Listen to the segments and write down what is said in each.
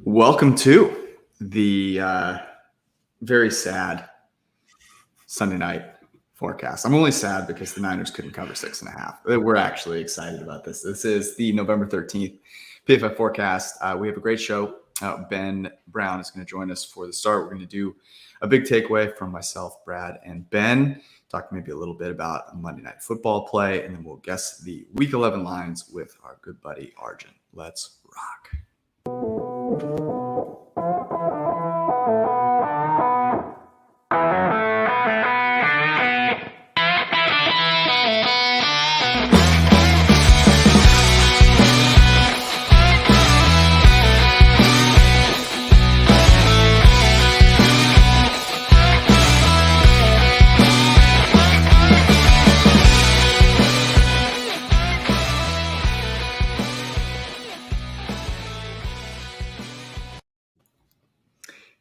Welcome to the very sad Sunday night forecast. I'm only sad because the Niners couldn't cover 6.5. We're actually excited about this. This is the November 13th PFF forecast. We have a great show. Ben Brown is going to join us for the start. We're going to do a big takeaway from myself, Brad, and Ben. Talk maybe a little bit about Monday Night Football play, and then we'll guess the Week 11 lines with our good buddy Arjun. Let's rock.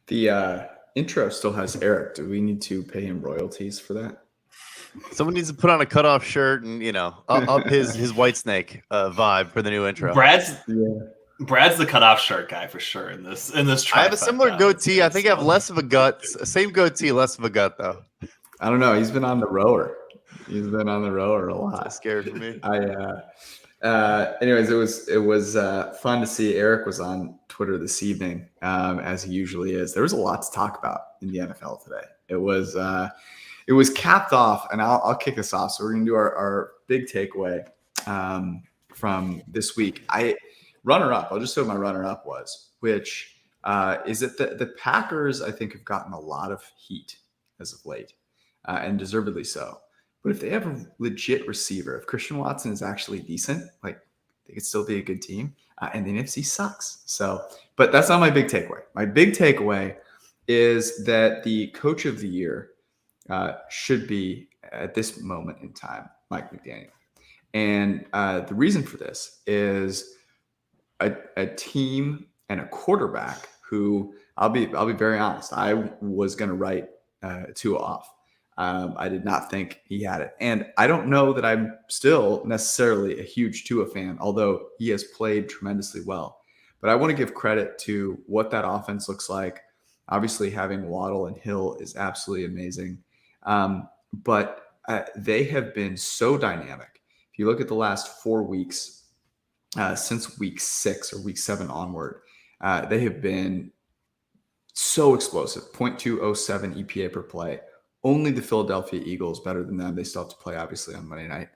The intro still has Eric. Do we need to pay him royalties for that? Someone needs to put on a cutoff shirt and, up his Whitesnake vibe for the new intro. Brad's the cutoff shirt guy for sure in this. I have a similar goatee. I think I have less of a gut. Same goatee, less of a gut though. I don't know. He's been on the rower. He's been on the rower a lot. That's scary for me. Anyways, it was fun to see. Eric was on Twitter this evening, as he usually is. There was a lot to talk about in the NFL today. It was capped off, and I'll kick us off. So we're gonna do our big takeaway from this week. Runner-up. I'll just say what my runner-up was, which is that the Packers, I think, have gotten a lot of heat as of late, and deservedly so. But if they have a legit receiver, if Christian Watson is actually decent, like they could still be a good team. And the NFC sucks. But that's not my big takeaway. My big takeaway is that the coach of the year should be, at this moment in time, Mike McDaniel. And the reason for this is a team and a quarterback who, I'll be very honest, I was going to write Tua off. I did not think he had it. And I don't know that I'm still necessarily a huge Tua fan, although he has played tremendously well. But I want to give credit to what that offense looks like. Obviously, having Waddle and Hill is absolutely amazing. But they have been so dynamic. If you look at the last 4 weeks, since week 6 or week 7 onward, they have been so explosive. 0.207 EPA per play. Only the Philadelphia Eagles better than them. They still have to play, obviously, on Monday night.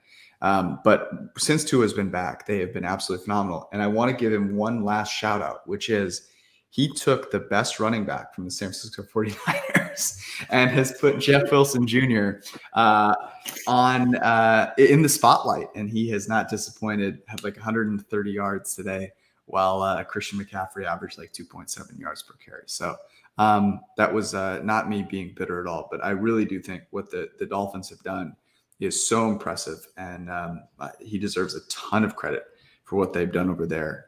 But since Tua has been back, they have been absolutely phenomenal. And I want to give him one last shout out, which is he took the best running back from the San Francisco 49ers and has put Jeff Wilson Jr. In the spotlight. And he has not disappointed, had like 130 yards today, while Christian McCaffrey averaged like 2.7 yards per carry. So that was not me being bitter at all, but I really do think what the Dolphins have done is so impressive, and he deserves a ton of credit for what they've done over there,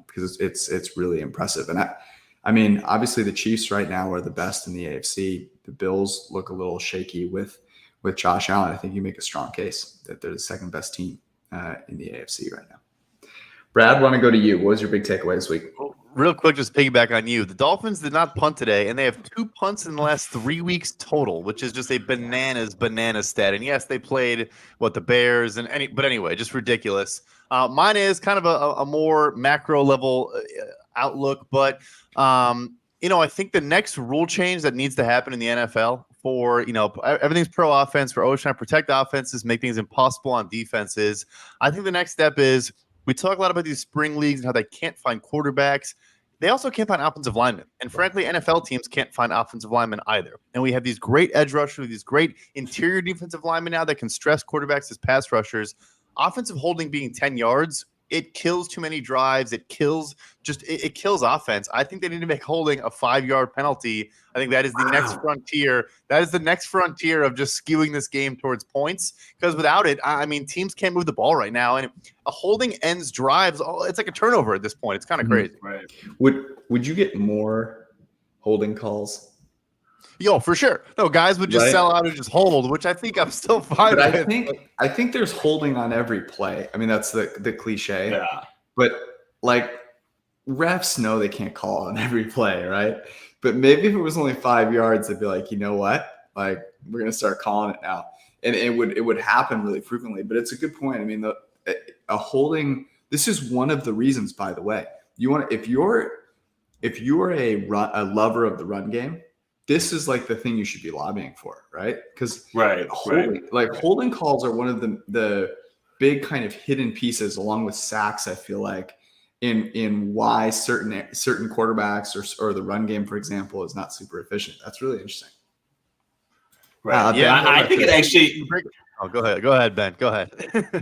because it's really impressive. And I mean, obviously the Chiefs right now are the best in the AFC. The Bills look a little shaky with Josh Allen. I think you make a strong case that they're the second best team in the AFC right now. Brad, want to go to you. What was your big takeaway this week? Real quick, just piggyback on you. The Dolphins did not punt today, and they have 2 punts in the last 3 weeks total, which is just a banana stat. And yes, they played the Bears but anyway, just ridiculous. Mine is kind of a more macro level outlook, but I think the next rule change that needs to happen in the NFL for everything's pro offense, for always trying to protect offenses, make things impossible on defenses. I think the next step is, we talk a lot about these spring leagues and how they can't find quarterbacks. They also can't find offensive linemen. And frankly, NFL teams can't find offensive linemen either. And we have these great edge rushers, these great interior defensive linemen now that can stress quarterbacks as pass rushers. Offensive holding being 10 yards, it kills too many drives. It kills offense. I think they need to make holding a 5-yard penalty. I think that is the next frontier. That is the next frontier of just skewing this game towards points. Because without it, I mean, teams can't move the ball right now. And a holding ends drives. It's like a turnover at this point. It's kind of crazy. Right. Would you get more holding calls? Yo, for sure. No, guys would just sell out and just hold, which I think I'm still fine with. I think there's holding on every play. I mean, that's the cliche. Yeah. But like refs know they can't call on every play, right? But maybe if it was only 5 yards, they'd be like, you know what? Like, we're going to start calling it now. And it would happen really frequently. But it's a good point. I mean, a holding, this is one of the reasons, by the way. You want to, if you're a lover of the run game, this is like the thing you should be lobbying for, right? Because holding calls are one of the big kind of hidden pieces, along with sacks, I feel like, in why certain quarterbacks or the run game, for example, is not super efficient. That's really interesting. Right. I think it actually. Oh, go ahead, Ben. Go ahead.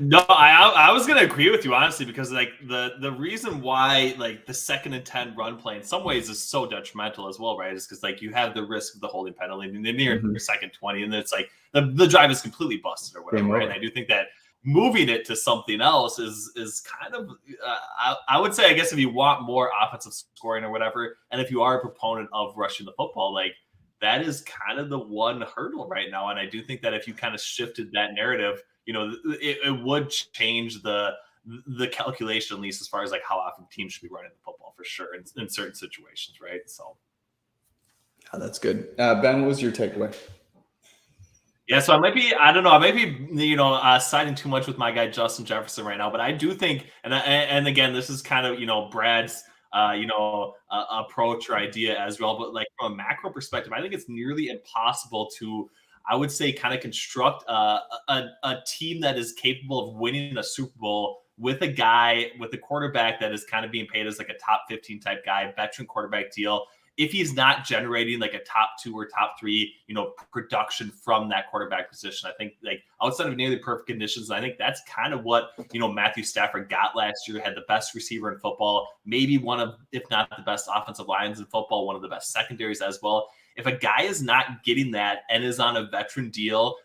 No, I was gonna agree with you, honestly, because like the reason why like the 2nd and 10 run play in some ways is so detrimental as well, right? Is because like you have the risk of the holding penalty, and then you're your second 20, and then it's like the drive is completely busted or whatever, right? And I do think that moving it to something else is kind of I would say, I guess, if you want more offensive scoring or whatever, and if you are a proponent of rushing the football, like, that is kind of the one hurdle right now. And I do think that if you kind of shifted that narrative, it would change the calculation, at least as far as like how often teams should be running the football, for sure, in certain situations, right? So that's good. Ben, what was your takeaway? Yeah, so I might be siding too much with my guy Justin Jefferson right now, but I do think, and again, this is kind of Brad's approach or idea as well. But like from a macro perspective, I think it's nearly impossible to, I would say, kind of construct a team that is capable of winning a Super Bowl with a quarterback that is kind of being paid as like a top 15 type guy, veteran quarterback deal, if he's not generating like a top 2 or top 3, production from that quarterback position. I think like outside of nearly perfect conditions, I think that's kind of what, Matthew Stafford got last year, had the best receiver in football, maybe one of, if not the best offensive lines in football, one of the best secondaries as well. If a guy is not getting that and is on a veteran deal,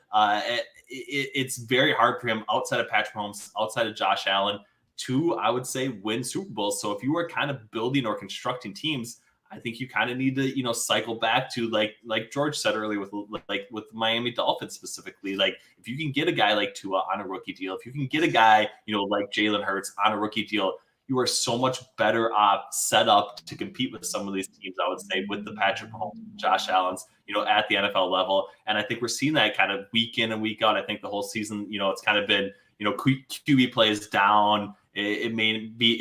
it's very hard for him outside of Patrick Mahomes, outside of Josh Allen, to, I would say, win Super Bowls. So if you are kind of building or constructing teams, I think you kind of need to, cycle back to like George said earlier with Miami Dolphins specifically. Like if you can get a guy like Tua on a rookie deal, if you can get a guy, like Jalen Hurts on a rookie deal, you are so much better off set up to compete with some of these teams, I would say, with the Patrick Mahomes, Josh Allen's, at the NFL level. And I think we're seeing that kind of week in and week out. I think the whole season, it's kind of been, QB plays down. It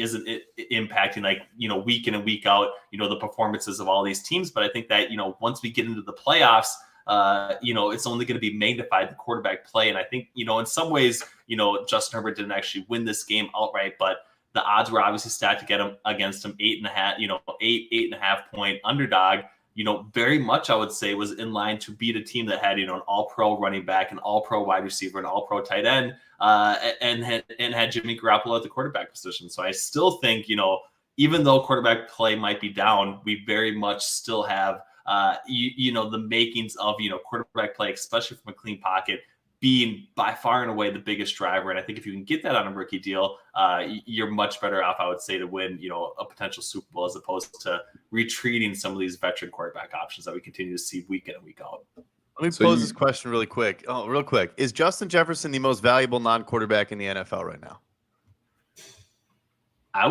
isn't impacting like, week in and week out, the performances of all these teams. But I think that, once we get into the playoffs, it's only going to be magnified, the quarterback play. And I think, in some ways, Justin Herbert didn't actually win this game outright, but the odds were obviously stacked to get him against him 8.5 point underdog. Very much, I would say, was in line to beat a team that had, an all-pro running back, an all-pro wide receiver, an all-pro tight end, and had Jimmy Garoppolo at the quarterback position. So I still think, even though quarterback play might be down, we very much still have, the makings of, quarterback play, especially from a clean pocket, being by far and away the biggest driver. And I think if you can get that on a rookie deal, you're much better off, I would say, to win, a potential Super Bowl, as opposed to retreating some of these veteran quarterback options that we continue to see week in and week out. Let me pose this question really quick. Real quick. Is Justin Jefferson the most valuable non-quarterback in the NFL right now? I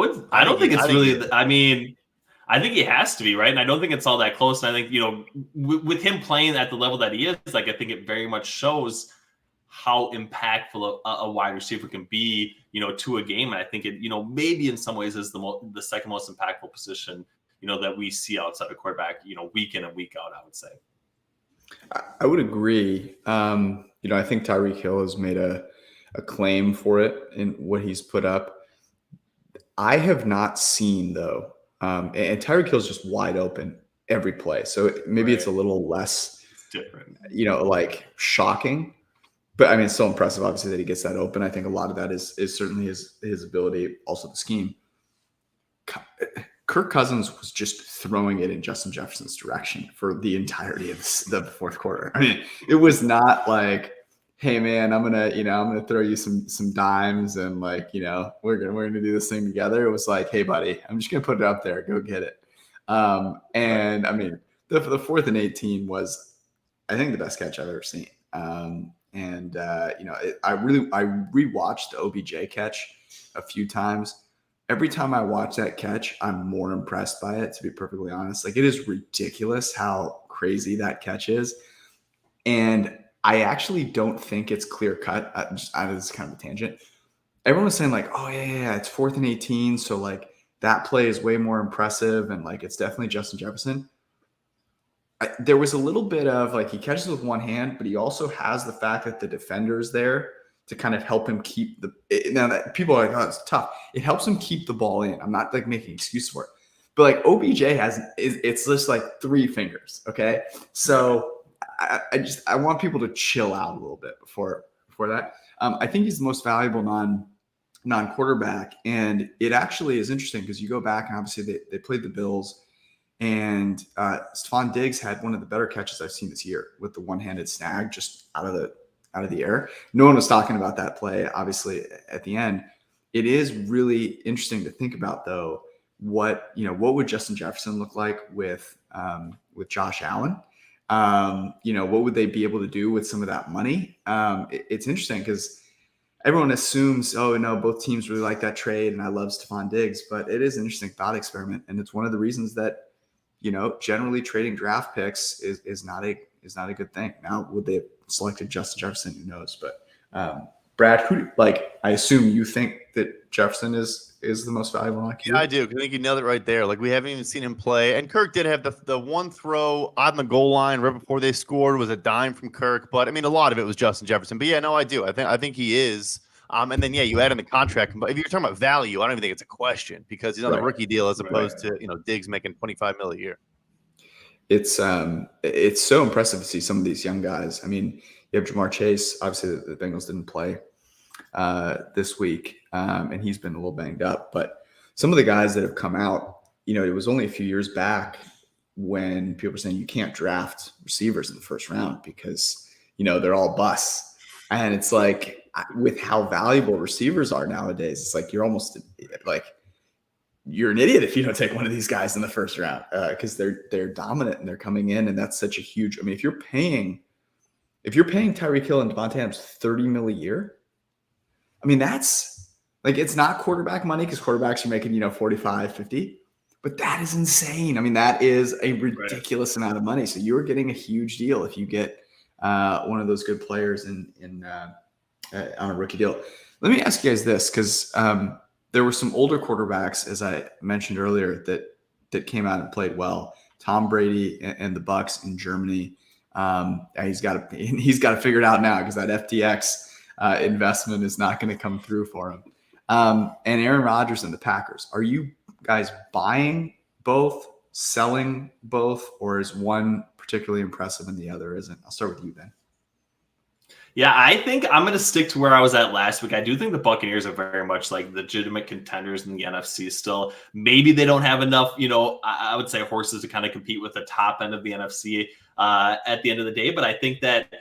think he has to be, right? And I don't think it's all that close. And I think, with him playing at the level that he is, like, I think it very much shows how impactful a wide receiver can be, to a game. And I think it, maybe in some ways is the second most impactful position, that we see outside of quarterback, week in and week out, I would say. I would agree. I think Tyreek Hill has made a claim for it in what he's put up. I have not seen, though, and Tyreek Hill's just wide open every play. So maybe it's a little less different, like shocking. But I mean, it's so impressive, obviously, that he gets that open. I think a lot of that is certainly his ability, also the scheme. Kirk Cousins was just throwing it in Justin Jefferson's direction for the entirety of the fourth quarter. I mean, it was not like, hey man, I'm gonna throw you some dimes and like, we're gonna do this thing together. It was like, hey buddy, I'm just gonna put it up there, go get it. And I mean, the 4th and 18 was, I think, the best catch I've ever seen. I rewatched the OBJ catch a few times. every time I watch that catch, I'm more impressed by it, to be perfectly honest. Like, it is ridiculous how crazy that catch is. And I actually don't think it's clear cut. I know this is kind of a tangent. Everyone was saying like, oh yeah, it's 4th and 18. So like that play is way more impressive. And like, it's definitely Justin Jefferson. There was a little bit of like, he catches with one hand, but he also has the fact that the defender's there to kind of help him keep now that people are like, oh, it's tough. It helps him keep the ball in. I'm not like making an excuse for it, but like OBJ it's just like 3 fingers. Okay. So I want people to chill out a little bit before that. I think he's the most valuable non-quarterback. And it actually is interesting because you go back and obviously they played the Bills, and Stephon Diggs had one of the better catches I've seen this year with the one-handed snag just out of the air. No one was talking about that play, obviously, at the end. It is really interesting to think about, though, what would Justin Jefferson look like with Josh Allen? What would they be able to do with some of that money? It's interesting because everyone assumes, oh no, both teams really like that trade, and I love Stephon Diggs, but it is an interesting thought experiment, and it's one of the reasons that generally trading draft picks is not a good thing. Now, would they have selected Justin Jefferson? Who knows? But Brad, I assume you think that Jefferson is the most valuable on QB? Yeah, I do. I think you nailed it right there. Like, we haven't even seen him play. And Kirk did have the one throw on the goal line right before they scored was a dime from Kirk. But I mean, a lot of it was Justin Jefferson. But yeah, no, I do. I think he is. And then you add in the contract. But if you're talking about value, I don't even think it's a question because he's on the rookie deal as opposed to Diggs making $25 million a year. It's so impressive to see some of these young guys. I mean, you have Jamar Chase. Obviously, the Bengals didn't play this week, and he's been a little banged up. But some of the guys that have come out, it was only a few years back when people were saying you can't draft receivers in the first round because they're all busts. And it's like, with how valuable receivers are nowadays, it's like you're almost like you're an idiot if you don't take one of these guys in the first round because they're dominant and they're coming in, and that's such a huge. I mean, if you're paying Tyreek Hill and Devontae Adams $30 million a year, I mean, that's like, it's not quarterback money because quarterbacks are making 45, 50, but that is insane. I mean, that is a ridiculous amount of money. So you're getting a huge deal if you get one of those good players on a rookie deal. Let me ask you guys this, because there were some older quarterbacks, as I mentioned earlier, that came out and played well. Tom Brady and the Bucs in Germany. He's got to figure it out now because that FTX investment is not going to come through for him. And Aaron Rodgers and the Packers. Are you guys buying both, selling both, or is one particularly impressive and the other isn't? I'll start with you, Ben. Yeah, I think I'm going to stick to where I was at last week. I do think the Buccaneers are very much like legitimate contenders in the NFC still. Maybe they don't have enough, I would say horses to kind of compete with the top end of the NFC at the end of the day. But I think that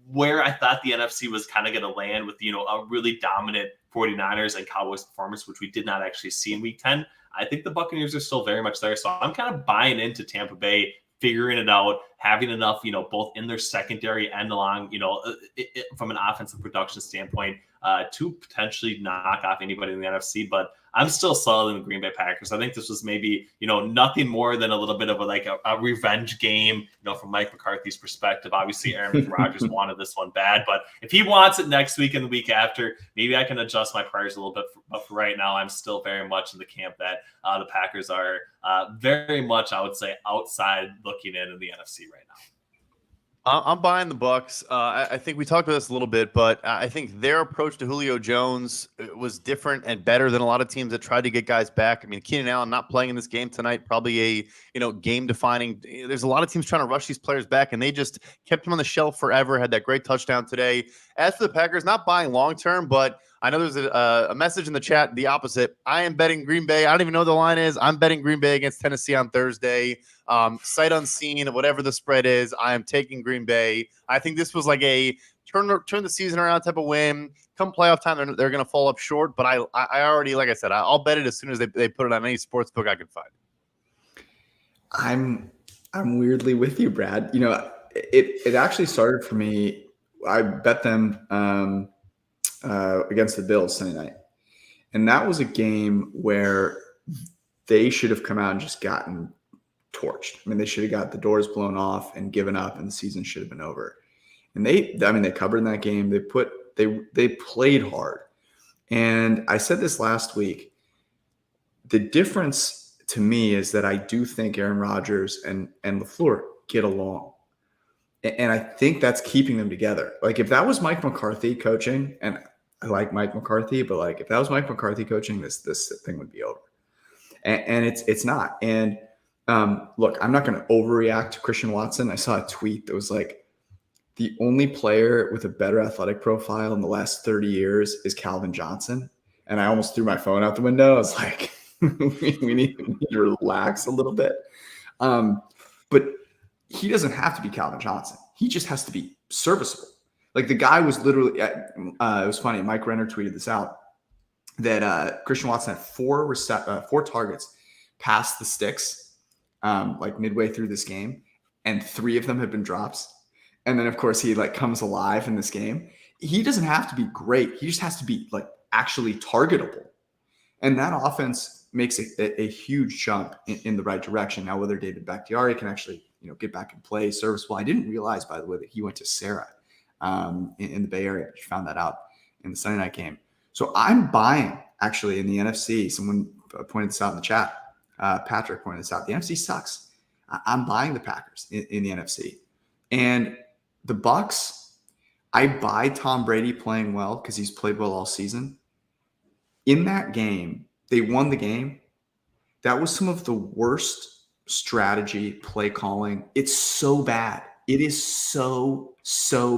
where I thought the NFC was kind of going to land with, a really dominant 49ers and Cowboys performance, which we did not actually see in week 10, I think the Buccaneers are still very much there. So I'm kind of buying into Tampa Bay figuring it out, having enough, both in their secondary and along, from an offensive production standpoint, to potentially knock off anybody in the NFC. But I'm still solid in the Green Bay Packers. I think this was maybe, nothing more than a little bit of a revenge game, from Mike McCarthy's perspective. Obviously, Aaron Rodgers wanted this one bad, but if he wants it next week and the week after, maybe I can adjust my priors a little bit. But for right now, I'm still very much in the camp that the Packers are very much, I would say, outside looking in the NFC right now. I'm buying the Bucs. I think we talked about this a little bit, but I think their approach to Julio Jones was different and better than a lot of teams that tried to get guys back. I mean, Keenan Allen not playing in this game tonight, probably a game defining. There's a lot of teams trying to rush these players back, and they just kept them on the shelf forever. Had that great touchdown today. As for the Packers, not buying long term, but I know there's a message in the chat, the opposite. I am betting Green Bay. I don't even know what the line is. I'm betting Green Bay against Tennessee on Thursday. Sight unseen, whatever the spread is, I am taking Green Bay. I think this was like a turn the season around type of win. Come playoff time, they're going to fall up short. But I already, like I said, I'll bet it as soon as they put it on any sports book I can find. I'm weirdly with you, Brad. It actually started for me. I bet them against the Bills Sunday night. And that was a game where they should have come out and just gotten torched. I mean, they should have got the doors blown off and given up, and the season should have been over. And they covered in that game. They played hard. And I said this last week. The difference to me is that I do think Aaron Rodgers and LaFleur get along. And I think that's keeping them together. Like, if that was Mike McCarthy coaching, and I like Mike McCarthy, but like, if that was Mike McCarthy coaching, this thing would be over. And it's not. And look, I'm not going to overreact to Christian Watson. I saw a tweet that was like, the only player with a better athletic profile in the last 30 years is Calvin Johnson. And I almost threw my phone out the window. I was like, we need to relax a little bit. But he doesn't have to be Calvin Johnson. He just has to be serviceable. Like, the guy was literally, it was funny. Mike Renner tweeted this out, that Christian Watson had four targets past the sticks, like midway through this game, and 3 of them had been drops. And then, of course, he like comes alive in this game. He doesn't have to be great. He just has to be like actually targetable. And that offense makes a huge jump in the right direction. Now, whether David Bakhtiari can actually, get back and play serviceable. I didn't realize, by the way, that he went to Sarah in the Bay Area. You found that out in the Sunday night game. So I'm buying, actually, in the NFC. Someone pointed this out in the chat. Patrick pointed this out. The NFC sucks. I'm buying the Packers in the NFC. And the Bucks, I buy Tom Brady playing well because he's played well all season. In that game, they won the game. That was some of the worst strategy, play calling. It's so bad. It is so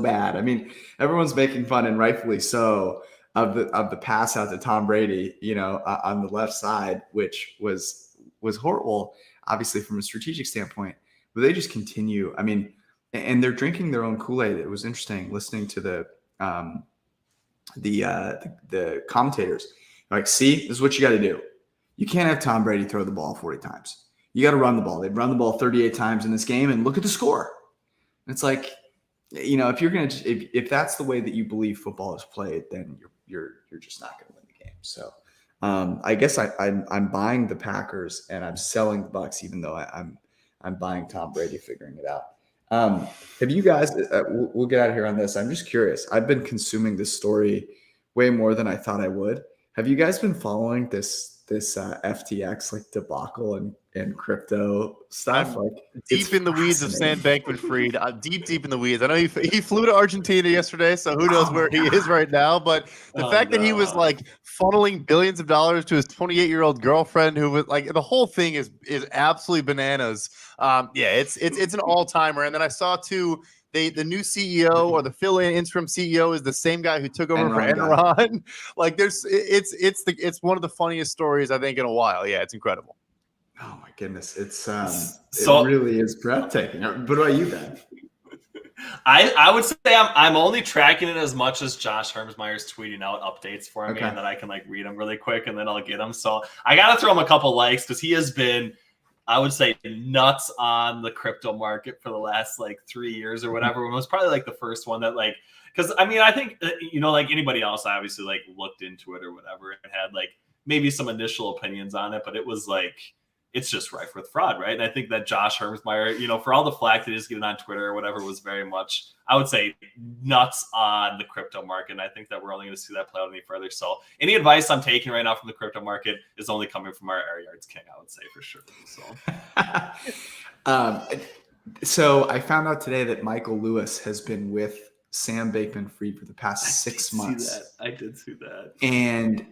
bad. I mean, everyone's making fun, and rightfully so, of the pass out to Tom Brady, on the left side, which was horrible, obviously from a strategic standpoint. But they just continue. I mean, and they're drinking their own Kool-Aid. It was interesting listening to the commentators. Like, see, this is what you got to do. You can't have Tom Brady throw the ball 40 times. You got to run the ball. They've run the ball 38 times in this game, and look at the score. And it's like, if that's the way that you believe football is played, then you're just not going to win the game. So I guess I'm buying the Packers and I'm selling the Bucks, even though I'm buying Tom Brady figuring it out. Have you guys? We'll get out of here on this. I'm just curious. I've been consuming this story way more than I thought I would. Have you guys been following this FTX like debacle and crypto stuff? I'm like deep in the weeds of Sam Bankman-Fried. I'm deep in the weeds. I know he flew to Argentina yesterday, so who knows where he is right now. But the fact that he was like funneling billions of dollars to his 28-year-old girlfriend, who was like, the whole thing is absolutely bananas. It's an all-timer. And then I saw too, the new CEO or the fill-in interim CEO is the same guy who took over for Enron. Like, it's one of the funniest stories I think in a while. Yeah, it's incredible. Oh my goodness, it really is breathtaking. But what about you, Ben? I would say I'm only tracking it as much as Josh Hermsmeyer's tweeting out updates for me, and then I can like read them really quick, and then I'll get them. So I gotta throw him a couple likes because he has been, I would say, nuts on the crypto market for the last like 3 years or whatever. It was probably like the first one that like, because I mean, I think like anybody else, I obviously like looked into it or whatever and had like maybe some initial opinions on it, but it was like, it's just rife with fraud, right? And I think that Josh Hermsmeyer, for all the flack that he's getting on Twitter or whatever, was very much, I would say, nuts on the crypto market. And I think that we're only going to see that play out any further. So any advice I'm taking right now from the crypto market is only coming from our Air Yards King, I would say, for sure. So, so I found out today that Michael Lewis has been with Sam Bankman-Fried for the past 6 months. I did see that. And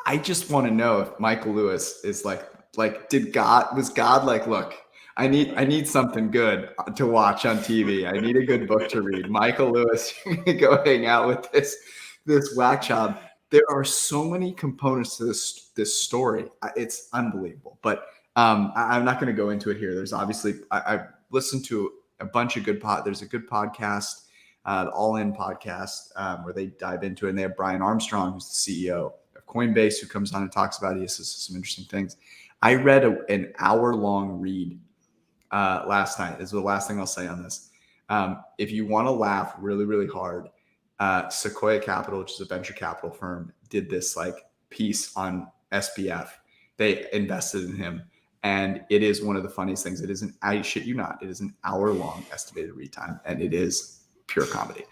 I just want to know if Michael Lewis is like, was God like, look, I need something good to watch on TV. I need a good book to read. Michael Lewis, you're gonna go hang out with this whack job. There are so many components to this story. It's unbelievable. But I'm not going to go into it here. There's obviously I've listened to a bunch of good There's a good podcast, the All In podcast, where they dive into it. And they have Brian Armstrong, who's the CEO of Coinbase, who comes on and talks about it. He says some interesting things. I read an hour-long read last night. This is the last thing I'll say on this. If you want to laugh really, really hard, Sequoia Capital, which is a venture capital firm, did this like piece on SBF. They invested in him. And it is one of the funniest things. I shit you not, it is an hour-long estimated read time, and it is pure comedy.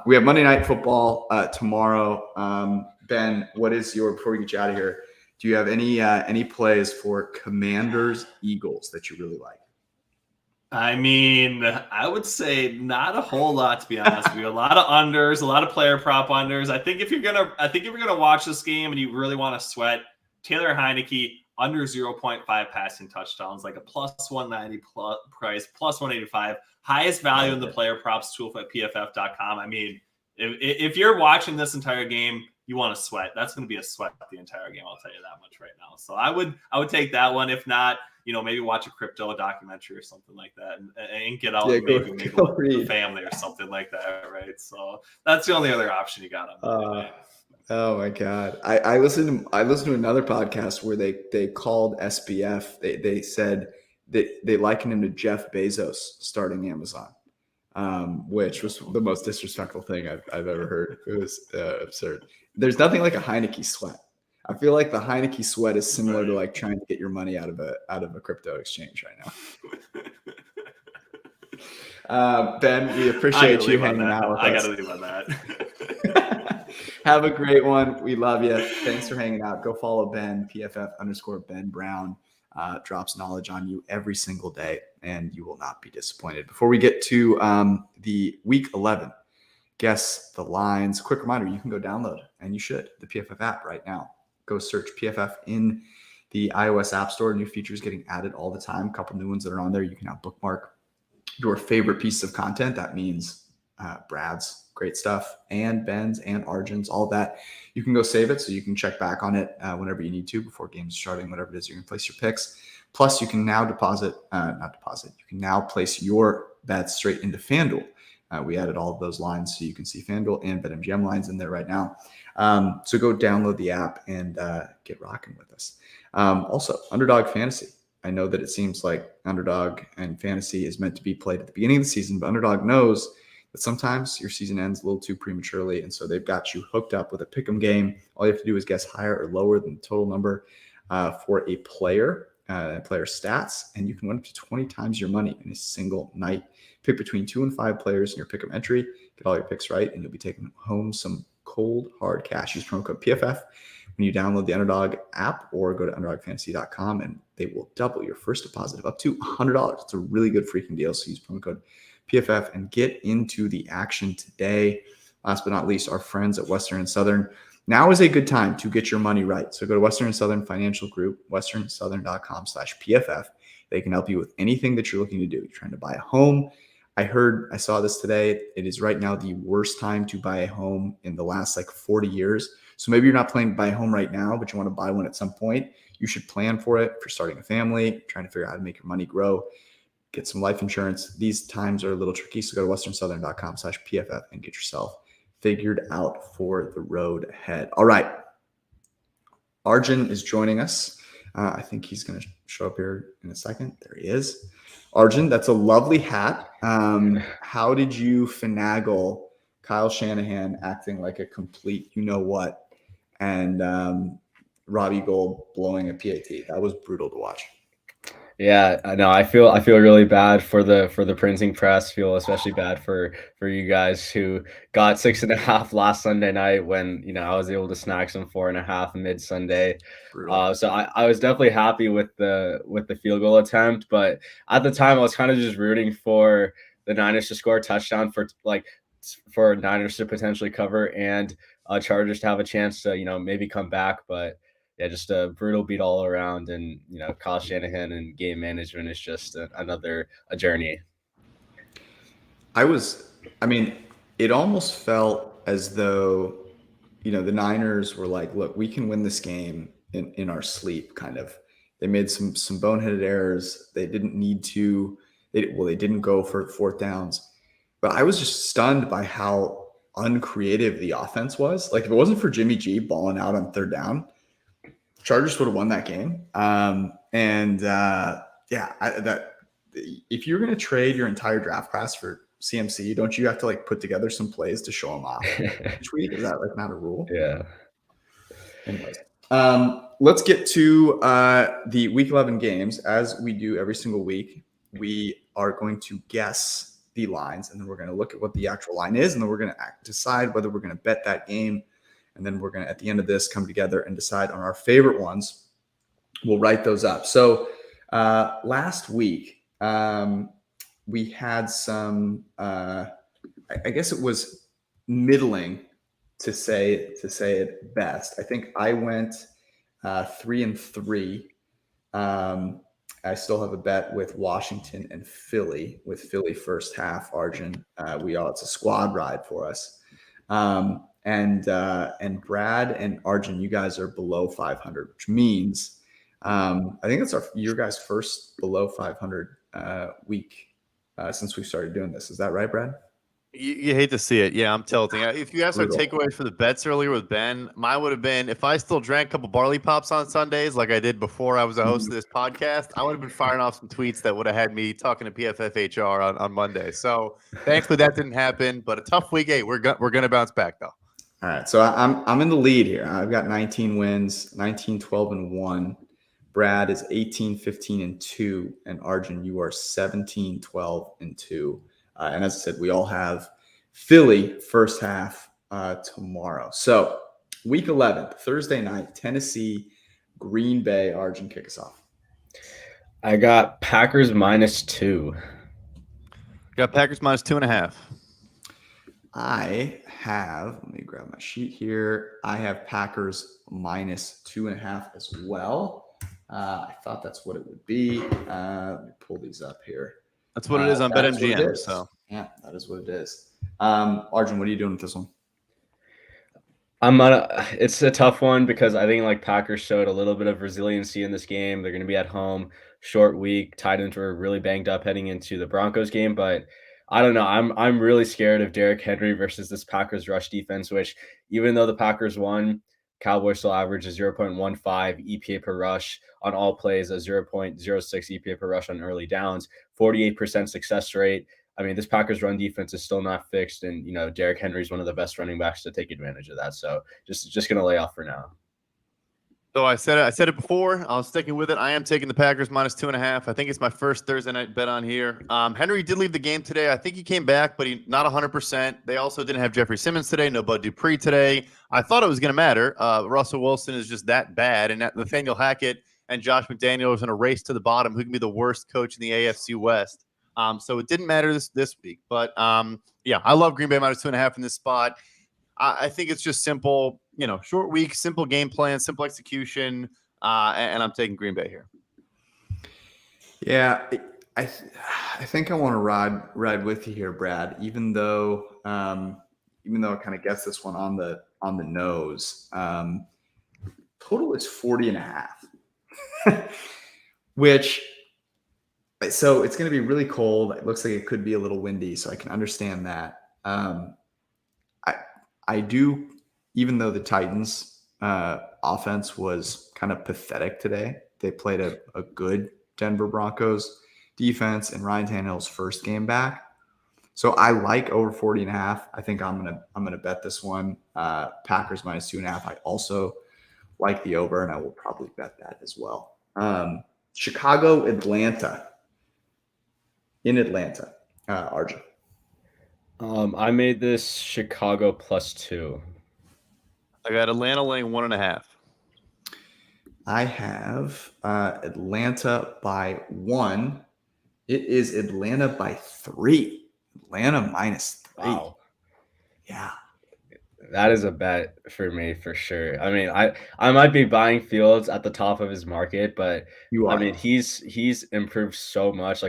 We have Monday Night Football tomorrow. Ben, before we get you out of here, do you have any plays for Commanders Eagles that you really like? I mean, I would say not a whole lot, to be honest with you. A lot of unders, a lot of player prop unders. I think if you're gonna watch this game and you really want to sweat, Taylor Heineke under 0.5 passing touchdowns, like a plus 190 price, plus 185, highest value in the player props tool at PFF.com. I mean, if you're watching this entire game, you want to sweat. That's going to be a sweat the entire game. I'll tell you that much right now. So I would take that one. If not, maybe watch a crypto documentary or something like that, and get out maybe with the family or something like that, right? So that's the only other option you got on. Oh my God. I listened to another podcast where they called SBF. They said that they likened him to Jeff Bezos starting Amazon, which was the most disrespectful thing I've ever heard. It was absurd. There's nothing like a Heineke sweat. I feel like the Heineke sweat is similar to like trying to get your money out of a crypto exchange right now. Ben, we appreciate you hanging out with us. I got to leave on that. Have a great one. We love you. Thanks for hanging out. Go follow Ben, PFF_Ben Brown. Drops knowledge on you every single day, and you will not be disappointed. Before we get to the Week 11, guess the lines. Quick reminder, you can go download, and you should, the PFF app right now. Go search PFF in the iOS App Store. New features getting added all the time. A couple new ones that are on there. You can now bookmark your favorite piece of content. That means Brad's great stuff and Ben's and Arjun's, all that. You can go save it so you can check back on it whenever you need to before games are starting, whatever it is you're going to place your picks. Plus, you can now you can now place your bets straight into FanDuel. We added all of those lines so you can see FanDuel and BetMGM lines in there right now. So go download the app and get rocking with us. Also, Underdog Fantasy. I know that it seems like Underdog and Fantasy is meant to be played at the beginning of the season, but Underdog knows that sometimes your season ends a little too prematurely, and so they've got you hooked up with a pick'em game. All you have to do is guess higher or lower than the total number for a player stats, and you can win up to 20 times your money in a single night. Pick between 2 and 5 players in your pick'em entry. Get all your picks right, and you'll be taking home some cold, hard cash. Use promo code PFF when you download the Underdog app or go to underdogfantasy.com, and they will double your first deposit of up to $100. It's a really good freaking deal, so use promo code PFF and get into the action today. Last but not least, our friends at Western and Southern. Now is a good time to get your money right. So go to Western and Southern Financial Group, westernsouthern.com/PFF. They can help you with anything that you're looking to do. You're trying to buy a home. I saw this today. It is right now the worst time to buy a home in the last 40 years. So maybe you're not planning to buy a home right now, but you want to buy one at some point. You should plan for it. If you're starting a family, trying to figure out how to make your money grow, get some life insurance. These times are a little tricky. So go to westernsouthern.com/PFF and get yourself figured out for the road ahead. All right. Arjun is joining us. I think he's going to show up here in a second. There he is. Arjun, that's a lovely hat. How did you finagle Kyle Shanahan acting like a complete you-know-what and Robbie Gould blowing a PAT? That was brutal to watch. Yeah, I know. I feel really bad for the printing press. Feel especially bad for you guys who got 6.5 last Sunday night when I was able to snag some 4.5 mid Sunday. So I was definitely happy with the field goal attempt, but at the time I was kind of just rooting for the Niners to score a touchdown for Niners to potentially cover and Chargers to have a chance to maybe come back, but. Yeah, just a brutal beat all around, and Kyle Shanahan and game management is just a journey. It almost felt as though the Niners were like, look, we can win this game in our sleep, kind of. They made some boneheaded errors. They didn't need to. They didn't go for fourth downs, but I was just stunned by how uncreative the offense was. Like if it wasn't for Jimmy G balling out on third down, Chargers would have won that game. If you're going to trade your entire draft class for CMC, don't you have to put together some plays to show them off? Tweet, is that not a rule? Yeah. Anyways, let's get to the Week 11 games. As we do every single week, we are going to guess the lines, and then we're going to look at what the actual line is, and then we're going to decide whether we're going to bet that game, and then we're going to, at the end of this, come together and decide on our favorite ones. We'll write those up. So last week, we had some, I guess it was middling to say it best. I think I went 3-3. I still have a bet with Washington and Philly, with Philly first half. Arjun, it's a squad ride for us. And Brad and Arjun, you guys are below 500, which means I think it's your guys' first below 500 week since we started doing this. Is that right, Brad? You hate to see it. Yeah, I'm tilting. If you guys are takeaways for the bets earlier with Ben, mine would have been if I still drank a couple barley pops on Sundays like I did before I was a host of this podcast, I would have been firing off some tweets that would have had me talking to PFF HR on Monday. So thankfully that didn't happen, but a tough week. Hey, we're gonna bounce back though. All right, so I'm in the lead here. I've got 19 wins, 19, 12, and 1. Brad is 18, 15, and 2, and Arjun, you are 17, 12, and 2. And as I said, we all have Philly first half tomorrow. So week 11, Thursday night, Tennessee, Green Bay. Arjun, kick us off. I got Packers -2. Got Packers -2.5. I have, let me grab my sheet here. I have Packers -2.5 as well. I thought that's what it would be. Let me pull these up here. That's what it is on BetMGM. So yeah, that is what it is. Arjun, what are you doing with this one? It's a tough one because I think Packers showed a little bit of resiliency in this game. They're going to be at home, short week. Tight ends were really banged up heading into the Broncos game, but I don't know. I'm really scared of Derrick Henry versus this Packers rush defense, which even though the Packers won, Cowboys still average a 0.15 EPA per rush on all plays, a 0.06 EPA per rush on early downs, 48% success rate. I mean, this Packers run defense is still not fixed, and Derrick Henry is one of the best running backs to take advantage of that. So just gonna lay off for now. So I said it before. I was sticking with it. I am taking the Packers -2.5. I think it's my first Thursday night bet on here. Henry did leave the game today. I think he came back, but he not 100%. They also didn't have Jeffrey Simmons today. No Bud Dupree today. I thought it was going to matter. Russell Wilson is just that bad, and Nathaniel Hackett and Josh McDaniels in a race to the bottom. Who can be the worst coach in the AFC West? So it didn't matter this week. But yeah, I love Green Bay -2.5 in this spot. I think it's just simple, short week, simple game plan, simple execution, and I'm taking Green Bay here. Yeah, I think I want to ride with you here, Brad. Even though it kind of gets this one on the nose. Total is 40.5, which. So it's going to be really cold. It looks like it could be a little windy, so I can understand that. I do, even though the Titans offense was kind of pathetic today, they played a good Denver Broncos defense in Ryan Tannehill's first game back. So I like over 40.5. I think I'm gonna bet this one. Packers -2.5. I also like the over, and I will probably bet that as well. Chicago, Atlanta. In Atlanta, Arjun. I made this Chicago +2. I got Atlanta laying 1.5. I have Atlanta by 1. It is Atlanta by 3. Atlanta -3. Wow. Yeah. That is a bet for me for sure. I mean, I might be buying Fields at the top of his market, but I mean, he's improved so much.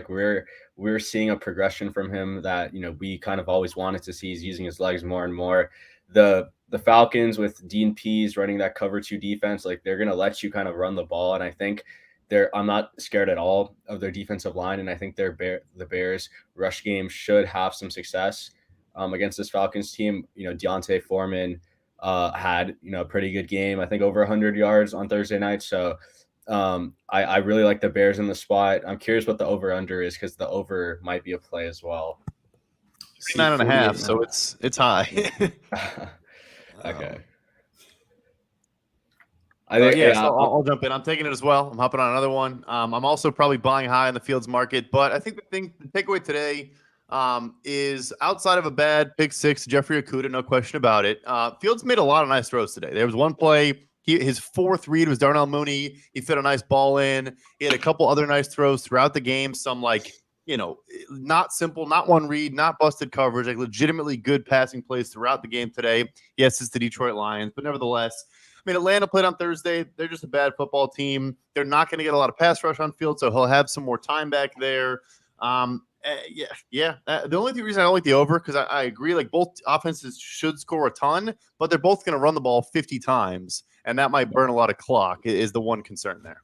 We're seeing a progression from him that we kind of always wanted to see. He's using his legs more and more. The Falcons with Dean Pease running that cover 2 defense, they're gonna let you kind of run the ball, and I think I'm not scared at all of their defensive line, and I think the Bears rush game should have some success against this Falcons team. Deontay Foreman had a pretty good game. I think over 100 yards on Thursday night. So I really like the Bears in the spot. I'm curious what the over/under is because the over might be a play as well. 9.5, so it's high. Okay. I think Yes, I'll jump in. I'm taking it as well. I'm hopping on another one. I'm also probably buying high in the Fields market, but I think the takeaway today is outside of a bad pick six, Jeffrey Okudah, no question about it. Fields made a lot of nice throws today. There was one play, his fourth read was Darnell Mooney. He fit a nice ball in. He had a couple other nice throws throughout the game. Some not simple, not one read, not busted coverage, like legitimately good passing plays throughout the game today. Yes, it's the Detroit Lions, but nevertheless, I mean, Atlanta played on Thursday. They're just a bad football team. They're not going to get a lot of pass rush on field, so he'll have some more time back there. The only reason I don't like the over, because I agree, like both offenses should score a ton, but they're both going to run the ball 50 times, and that might burn a lot of clock is the one concern there.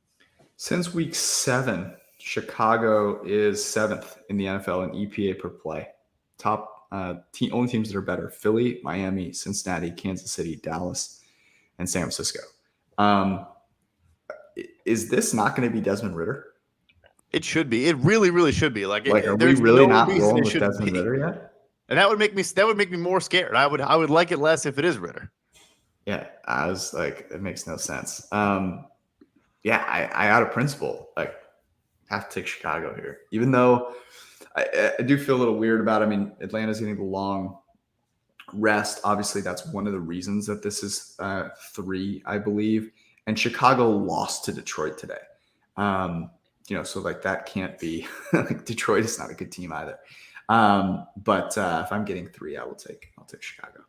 Since week 7, Chicago is 7th in the NFL in EPA per play. Top only teams that are better: Philly, Miami, Cincinnati, Kansas City, Dallas, and San Francisco. Is this not going to be Desmond Ridder? It should be. It really, really should be. Like are we really not rolling with Desmond Ridder yet? And that would make me more scared. I would like it less if it is Ridder. Yeah, I was like, it makes no sense. I out of principle, like, have to take Chicago here, even though I do feel a little weird about it. I mean, Atlanta's getting the long rest. Obviously, that's one of the reasons that this is 3, I believe. And Chicago lost to Detroit today. So like that can't be like Detroit is not a good team either. But if I'm getting 3, I'll take Chicago.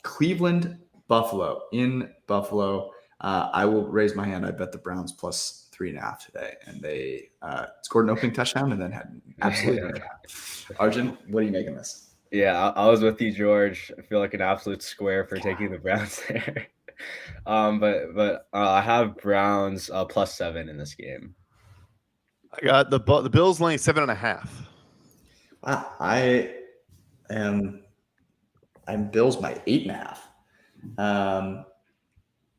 Cleveland, Buffalo. In Buffalo, I will raise my hand. I bet the Browns plus 3.5 today, and they scored an opening touchdown and then had absolutely no shot. Arjun, what are you making this? Yeah, I was with you, George. I feel like an absolute square for taking the Browns there. But I have Browns plus 7 in this game. I got the Bills laying 7.5. Wow, I'm Bills by 8.5.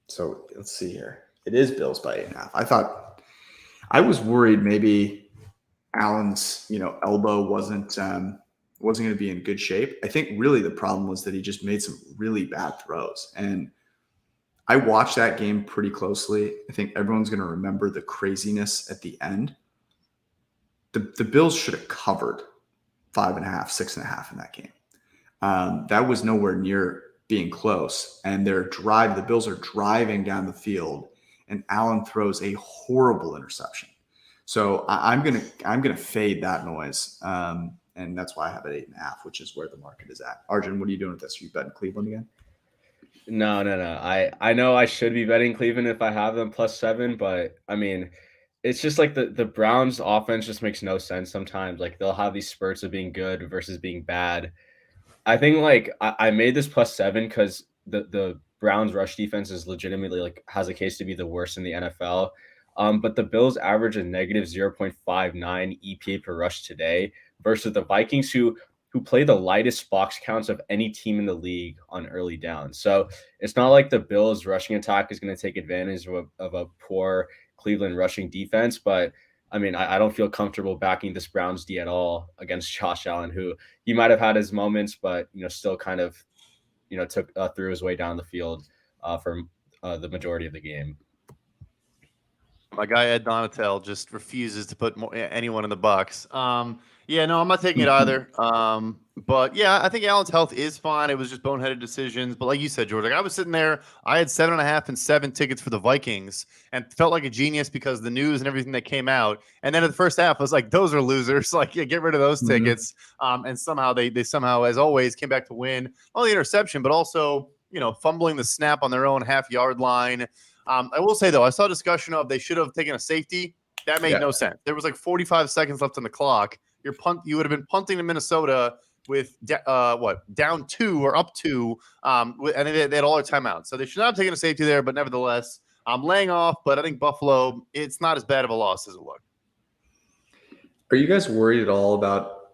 So let's see here. It is Bills by 8.5. I was worried maybe Allen's elbow wasn't going to be in good shape. I think really the problem was that he just made some really bad throws. And I watched that game pretty closely. I think everyone's going to remember the craziness at the end. The Bills should have covered 5.5, 6.5 in that game. That was nowhere near being close. And the Bills are driving down the field, and Allen throws a horrible interception. So I'm gonna fade that noise. And that's why I have it 8.5, which is where the market is at. Arjun, what are you doing with this? Are you betting Cleveland again? No. I know I should be betting Cleveland if I have them plus 7, but I mean, it's just like the Browns offense just makes no sense sometimes. Like they'll have these spurts of being good versus being bad. I think like I made this plus 7 because the Browns rush defense is legitimately like has a case to be the worst in the NFL. But the Bills average a negative 0.59 EPA per rush today versus the Vikings who play the lightest box counts of any team in the league on early down. So it's not like the Bills rushing attack is going to take advantage of a poor Cleveland rushing defense. But I mean, I don't feel comfortable backing this Browns D at all against Josh Allen, who he might have had his moments, but still kind of took threw his way down the field for the majority of the game. My guy Ed Donatel just refuses to put anyone in the box. I'm not taking it either. But yeah, I think Allen's health is fine. It was just boneheaded decisions. But like you said, George, like I was sitting there, I had 7.5 and 7 tickets for the Vikings, and felt like a genius because the news and everything that came out. And then in the first half, I was like, those are losers. Like, yeah, get rid of those tickets. And somehow they somehow, as always, came back to win. Only interception, but also fumbling the snap on their own half-yard line. I will say, though, I saw a discussion of they should have taken a safety. That made no sense. There was like 45 seconds left on the clock. You would have been punting to Minnesota with down 2 or up 2, and they had all their timeouts. So they should not have taken a safety there, but nevertheless, I'm laying off. But I think Buffalo, it's not as bad of a loss as it looked. Are you guys worried at all about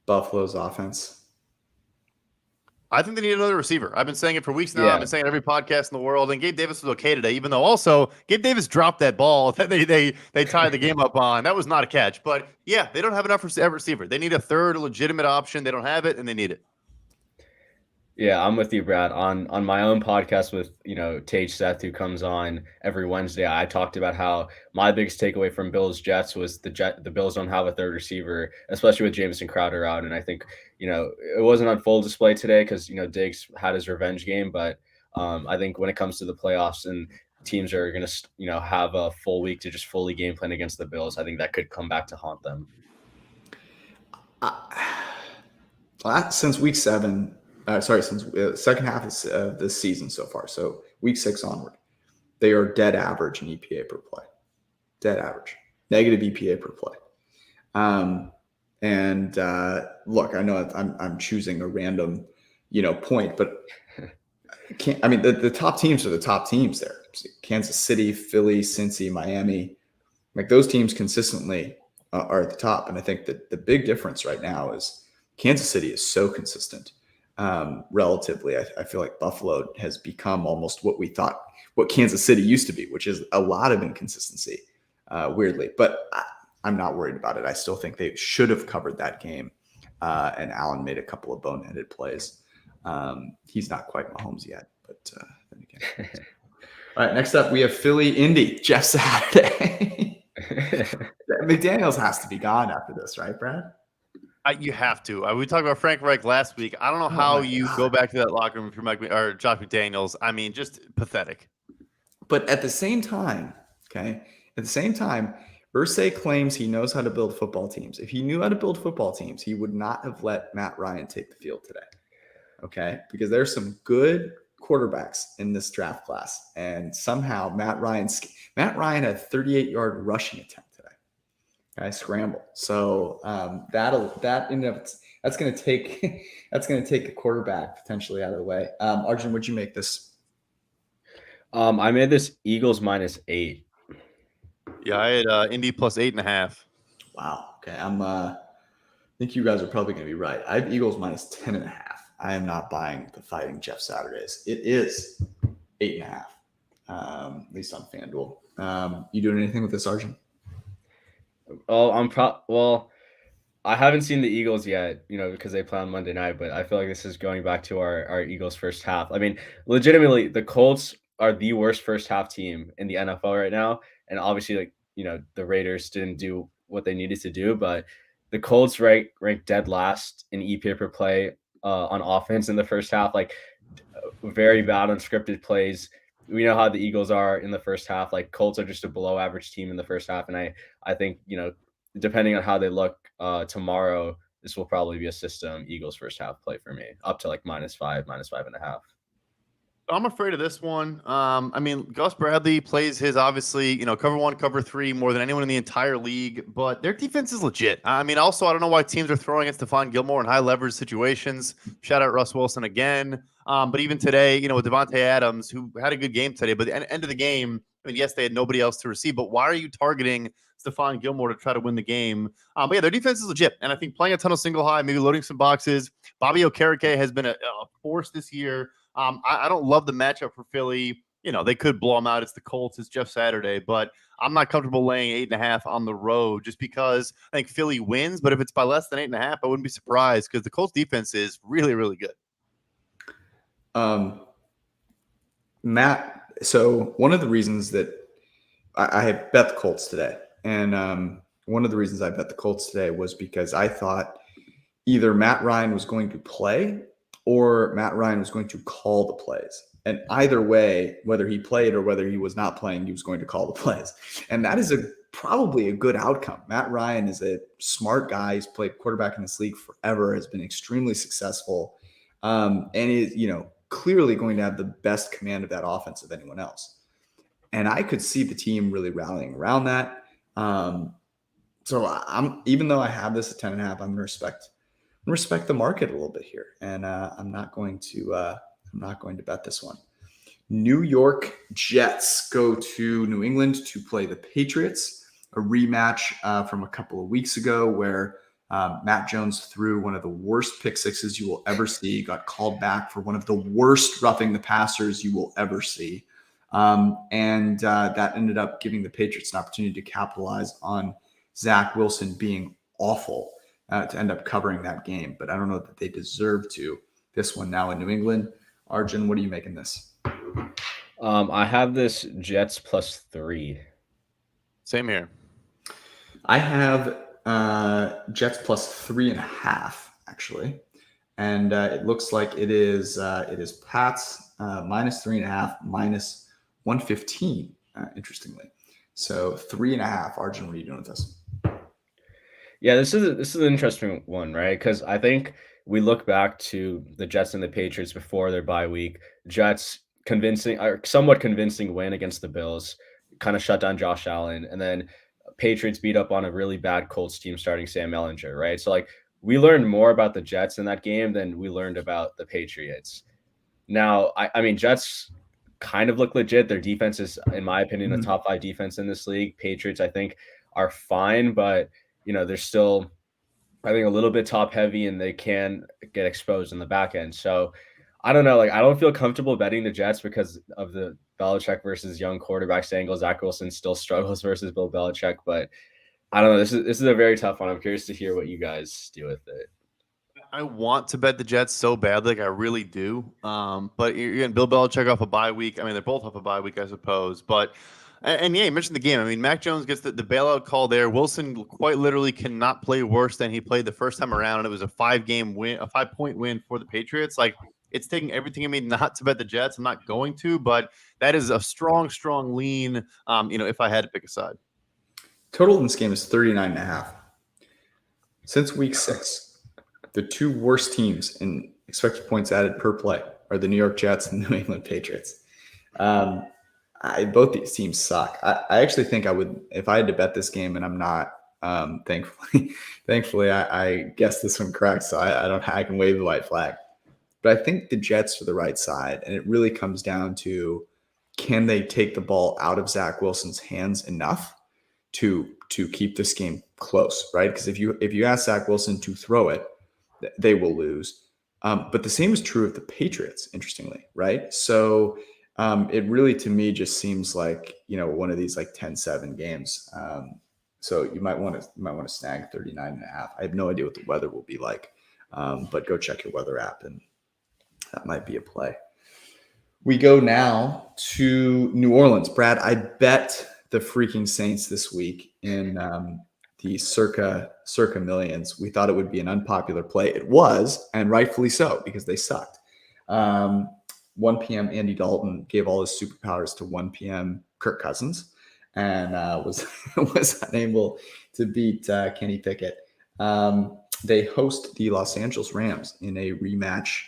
Buffalo's offense? I think they need another receiver. I've been saying it for weeks now. I've been saying it every podcast in the world. And Gabe Davis was okay today, even though also Gabe Davis dropped that ball that they tied the game up on. That was not a catch. But yeah, they don't have enough receiver. They need a third legitimate option. They don't have it, and they need it. Yeah, I'm with you, Brad. On my own podcast with, Tage Seth, who comes on every Wednesday, I talked about how my biggest takeaway from Bills Jets was the Bills don't have a third receiver, especially with Jamison Crowder out. And I think, it wasn't on full display today because, Diggs had his revenge game. But I think when it comes to the playoffs and teams are going to, have a full week to just fully game plan against the Bills, I think that could come back to haunt them. Since week 7, since the second half of this season so far, so week 6 onward, they are dead average in EPA per play. Dead average. Negative EPA per play. Look, I know I'm choosing a random, point, but the top teams are the top teams there. Kansas City, Philly, Cincy, Miami, like those teams consistently are at the top. And I think that the big difference right now is Kansas City is so consistent. Relatively, I feel like Buffalo has become almost what Kansas City used to be, which is a lot of inconsistency, weirdly. But I'm not worried about it. I still think they should have covered that game. And Allen made a couple of boneheaded plays. He's not quite Mahomes yet, but then again. All right, next up we have Philly Indy, Jeff Saturday. McDaniels has to be gone after this, right, Brad? You have to. We talked about Frank Reich last week. I don't know how you go back to that locker room if you're Mike or Josh McDaniels. I mean, just pathetic. But at the same time, Irsay claims he knows how to build football teams. If he knew how to build football teams, he would not have let Matt Ryan take the field today. Okay, because there's some good quarterbacks in this draft class, and somehow Matt Ryan had a 38-yard rushing attempt today. Okay, scramble. So that's going to take a quarterback potentially out of the way. Arjun, what'd you make this? I made this Eagles -8. Yeah, I had Indy plus 8.5. Wow. Okay, I think you guys are probably going to be right. I have Eagles -10.5. I am not buying the Fighting Jeff Saturdays. It is 8.5, at least on FanDuel. You doing anything with this, Arjun? Oh, I haven't seen the Eagles yet, because they play on Monday night, but I feel like this is going back to our Eagles first half. I mean, legitimately, the Colts are the worst first half team in the NFL right now. And obviously, the Raiders didn't do what they needed to do, but the Colts ranked dead last in EPA per play on offense in the first half, like very bad unscripted plays. We know how the Eagles are in the first half. Like Colts are just a below average team in the first half. And I think, depending on how they look tomorrow, this will probably be a system Eagles first half play for me, up to like -5, -5.5. I'm afraid of this one. I mean, Gus Bradley plays his obviously, cover 1, cover 3 more than anyone in the entire league, but their defense is legit. I mean, also, I don't know why teams are throwing at Stephon Gilmore in high leverage situations. Shout out Russ Wilson again. But even today, with Devontae Adams, who had a good game today, but at the end of the game, I mean, yes, they had nobody else to receive, but why are you targeting Stephon Gilmore to try to win the game? But yeah, their defense is legit. And I think playing a ton of single high, maybe loading some boxes. Bobby Okereke has been a force this year. I don't love the matchup for Philly. They could blow them out. It's the Colts. It's Jeff Saturday. But I'm not comfortable laying 8.5 on the road just because I think Philly wins. But if it's by less than 8.5, I wouldn't be surprised because the Colts defense is really, really good. Matt, so one of the reasons that I had bet the Colts today, and one of the reasons I bet the Colts today was because I thought either Matt Ryan was going to play or Matt Ryan was going to call the plays. And either way, whether he played or whether he was not playing, he was going to call the plays. And that is probably a good outcome. Matt Ryan is a smart guy. He's played quarterback in this league forever, has been extremely successful, and is, clearly going to have the best command of that offense of anyone else. And I could see the team really rallying around that. So even though I have this at 10.5, I'm going to respect the market a little bit here, and I'm not going to bet this one. New York Jets go to New England to play the Patriots, a rematch from a couple of weeks ago where Matt Jones threw one of the worst pick sixes you will ever see, got called back for one of the worst roughing the passers you will ever see. And that ended up giving the Patriots an opportunity to capitalize on Zach Wilson being awful to end up covering that game. But I don't know that they deserve to. this one now in New England. Arjun, what are you making this? I have this Jets +3. Same here. I have Jets +3.5 actually, and it looks like it is Pats -3.5 -115. Interestingly, so 3.5. Arjun, what are you doing with this? Yeah, this is an interesting one, right? Because I think we look back to the Jets and the Patriots before their bye week. Jets convincing or somewhat convincing win against the Bills, kind of shut down Josh Allen, and then Patriots beat up on a really bad Colts team starting Sam Ellinger, right? So like we learned more about the Jets in that game than we learned about the Patriots. Now, I mean, Jets kind of look legit. Their defense is, in my opinion, a top 5 defense in this league. Patriots, I think, are fine, but they're still, I think, a little bit top heavy, and they can get exposed in the back end. So I don't know. Like, I don't feel comfortable betting the Jets because of the Belichick versus young quarterbacks angle. Zach Wilson still struggles versus Bill Belichick, but I don't know. This is a very tough one. I'm curious to hear what you guys do with it. I want to bet the Jets so badly, like I really do. But again, Bill Belichick off a bye week. I mean, they're both off a bye week, I suppose. But and yeah, you mentioned the game. I mean, Mac Jones gets the bailout call there. Wilson quite literally cannot play worse than he played the first time around, and it was a 5-game win, a 5-point win for the Patriots. Like, it's taking everything in me not to bet the Jets. I'm not going to, but that is a strong lean. If I had to pick a side. Total in this game is 39.5. Since week 6, the 2 worst teams in expected points added per play are the New York Jets and the New England Patriots. Both these teams suck. I actually think I would, if I had to bet this game, and I'm not. Thankfully, I guessed this one correct, so I can wave the white flag. But I think the Jets are the right side, and it really comes down to, can they take the ball out of Zach Wilson's hands enough to keep this game close, right? Because if you ask Zach Wilson to throw it, they will lose. But the same is true of the Patriots, interestingly, right? So it really, to me, just seems like one of these like 10-7 games. So you might want to snag 39.5. I have no idea what the weather will be like, but go check your weather app, and that might be a play. We go now to New Orleans. Brad, I bet the freaking Saints this week in the circa millions. We thought it would be an unpopular play. It was, and rightfully so, because they sucked. 1 p.m. Andy Dalton gave all his superpowers to 1 p.m. Kirk Cousins, and was unable to beat Kenny Pickett. They host the Los Angeles Rams in a rematch,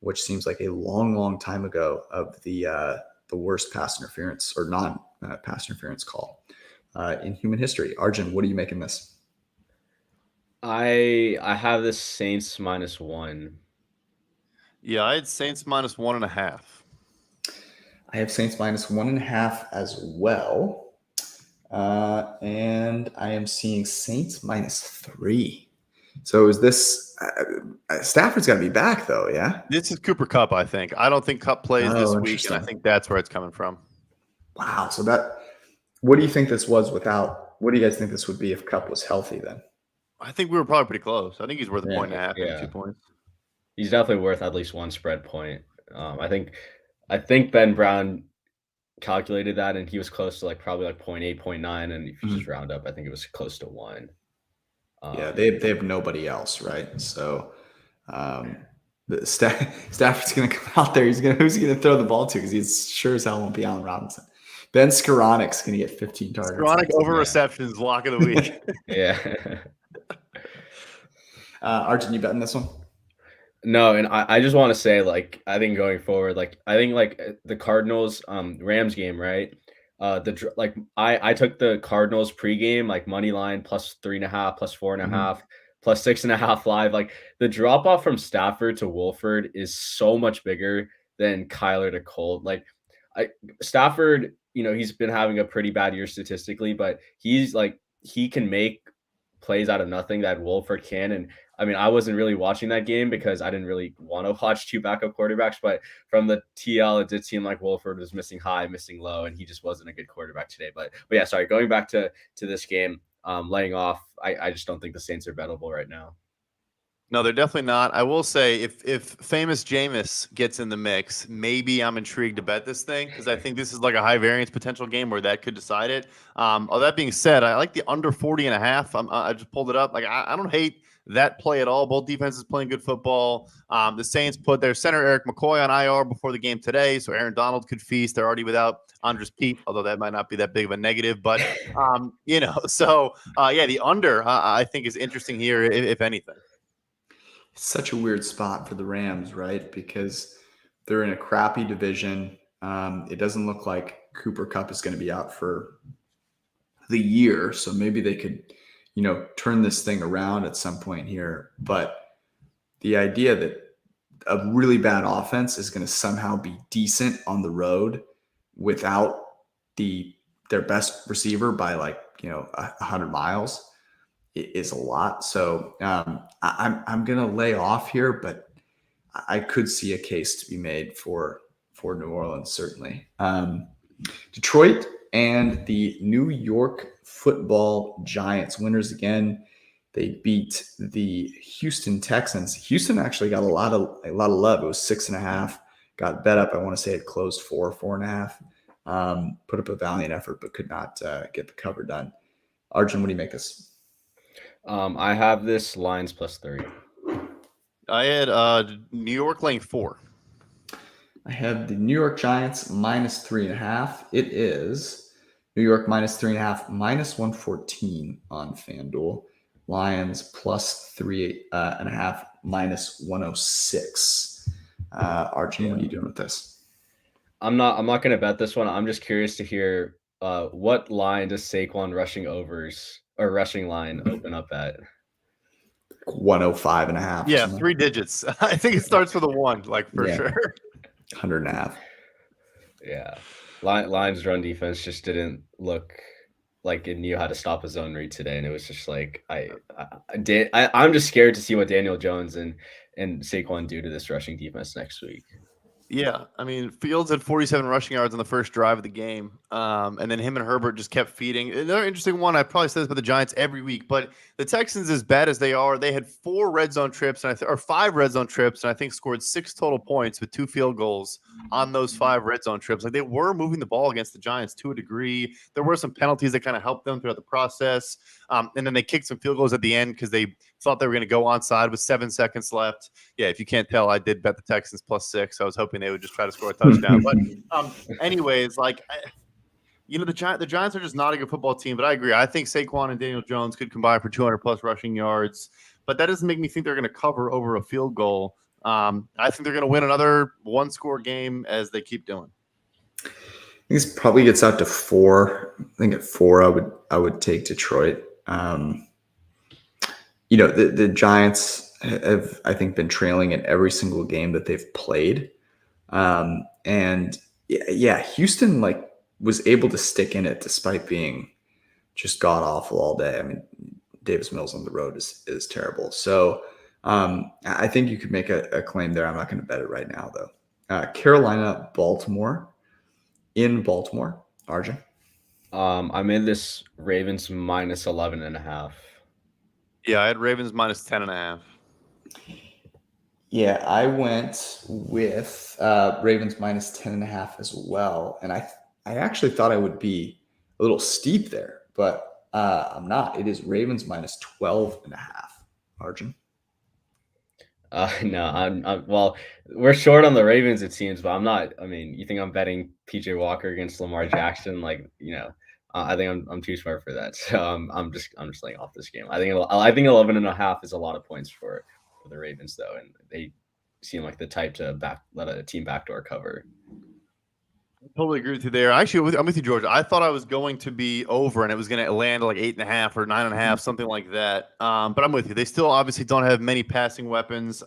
which seems like a long time ago, of the worst pass interference or non-pass interference call in human history. Arjun, what are you making this? I have the Saints -1. Yeah, I had Saints -1.5. I have Saints -1.5 as well. And I am seeing Saints -3. So is this Stafford's got to be back though? Yeah. This is Cooper Kupp, I think. I don't think Kupp plays this week, and I think that's where it's coming from. Wow. So what do you think this was without? What do you guys think this would be if Kupp was healthy then? I think we were probably pretty close. I think he's worth 1.5, maybe 2 points. He's definitely worth at least 1 spread point. I think Ben Brown calculated that, and he was close to probably 0.8, 0.9, and if you just round up, I think it was close to 1. Yeah, they have nobody else, right? So Stafford's going to come out there. Who's he going to throw the ball to? Because he's sure as hell won't be Allen Robinson. Ben Skoronek's going to get 15 targets. Skoranek over receptions, lock of the week. Yeah. Arjun, you betting this one? No, and I just want to say, I think going forward, I think the Cardinals Rams game, right? I took the Cardinals pregame money line +3.5, +4.5, +6.5 live. The drop off from Stafford to Wolford is so much bigger than Kyler to Colt. Stafford, he's been having a pretty bad year statistically, but he can make plays out of nothing that Wolford can. And I mean, I wasn't really watching that game because I didn't really want to watch 2 backup quarterbacks, but from the TL, it did seem like Wolford was missing high, missing low, and he just wasn't a good quarterback today. But yeah, sorry, going back to this game, laying off, I just don't think the Saints are bettable right now. No, they're definitely not. I will say, if famous Jameis gets in the mix, maybe I'm intrigued to bet this thing because I think this is like a high variance potential game where that could decide it. All that being said, I like the under 40.5. I just pulled it up. Like I don't hate that play at all. Both defenses playing good football. The Saints put their center Eric McCoy on IR before the game today, so Aaron Donald could feast. They're already without Andres Pete, although that might not be that big of a negative. But so yeah, the under I think is interesting here, if anything. It's such a weird spot for the Rams, right? Because they're in a crappy division. It doesn't look like Cooper Kupp is going to be out for the year, so maybe they could, turn this thing around at some point here. But the idea that a really bad offense is going to somehow be decent on the road without their best receiver by 100 miles is a lot. So I'm going to lay off here, but I could see a case to be made for New Orleans, certainly. Detroit and the New York Football Giants, winners again. They beat the Houston Texans. Houston actually got a lot of love. It was 6.5. Got bet up. I want to say it closed 4.5. Put up a valiant effort, but could not get the cover done. Arjun, what do you make this? I have this Lions +3. I had New York laying 4. I have the New York Giants -3.5. It is New York -3.5, -114 on FanDuel. Lions +3.5, -106. Arjun, what are you doing with this? I'm not going to bet this one. I'm just curious to hear what line does Saquon rushing line open up at? 105.5. Yeah, 3 digits. I think it starts with a 1, for sure. 100.5. Yeah. Lions run defense just didn't look like it knew how to stop a zone read today, and it was just like I'm just scared to see what Daniel Jones and Saquon do to this rushing defense next week. Yeah, I mean, Fields had 47 rushing yards on the first drive of the game, and then him and Herbert just kept feeding. Another interesting one, I probably say this about the Giants every week, but the Texans, as bad as they are, they had 4 red zone trips or 5 red zone trips, and I think scored 6 total points with 2 field goals on those 5 red zone trips. Like, they were moving the ball against the Giants to a degree. There were some penalties that kind of helped them throughout the process, and then they kicked some field goals at the end because they thought they were going to go onside with 7 seconds left. Yeah, if you can't tell, I did bet the Texans +6. I was hoping they would just try to score a touchdown. But anyways, the Giants are just not a good football team. But I agree. I think Saquon and Daniel Jones could combine for 200+ rushing yards. But that doesn't make me think they're going to cover over a field goal. I think they're going to win another 1-score game as they keep doing. I think this probably gets out to 4. I think at 4, I would take Detroit. The Giants have, I think, been trailing in every single game that they've played. And Houston was able to stick in it despite being just god awful all day. I mean, Davis Mills on the road is terrible. So I think you could make a claim there. I'm not going to bet it right now though. Carolina, Baltimore, in Baltimore. Arjun. I made this Ravens -11.5. Yeah, I had Ravens -10.5. Yeah, I went with Ravens -10.5 as well. And I actually thought I would be a little steep there, but I'm not. It is Ravens -12.5. Arjun. No, well, we're short on the Ravens, it seems, but I'm not. I mean, you think I'm betting PJ Walker against Lamar Jackson? I think I'm too smart for that. So I'm just laying off this game. I think 11.5 is a lot of points for the Ravens, though, and they seem like the type to let a team backdoor cover. Totally agree with you there. Actually, I'm with you, George. I thought I was going to be over, and it was going to land at 8.5 or 9.5, something like that. But I'm with you. They still obviously don't have many passing weapons.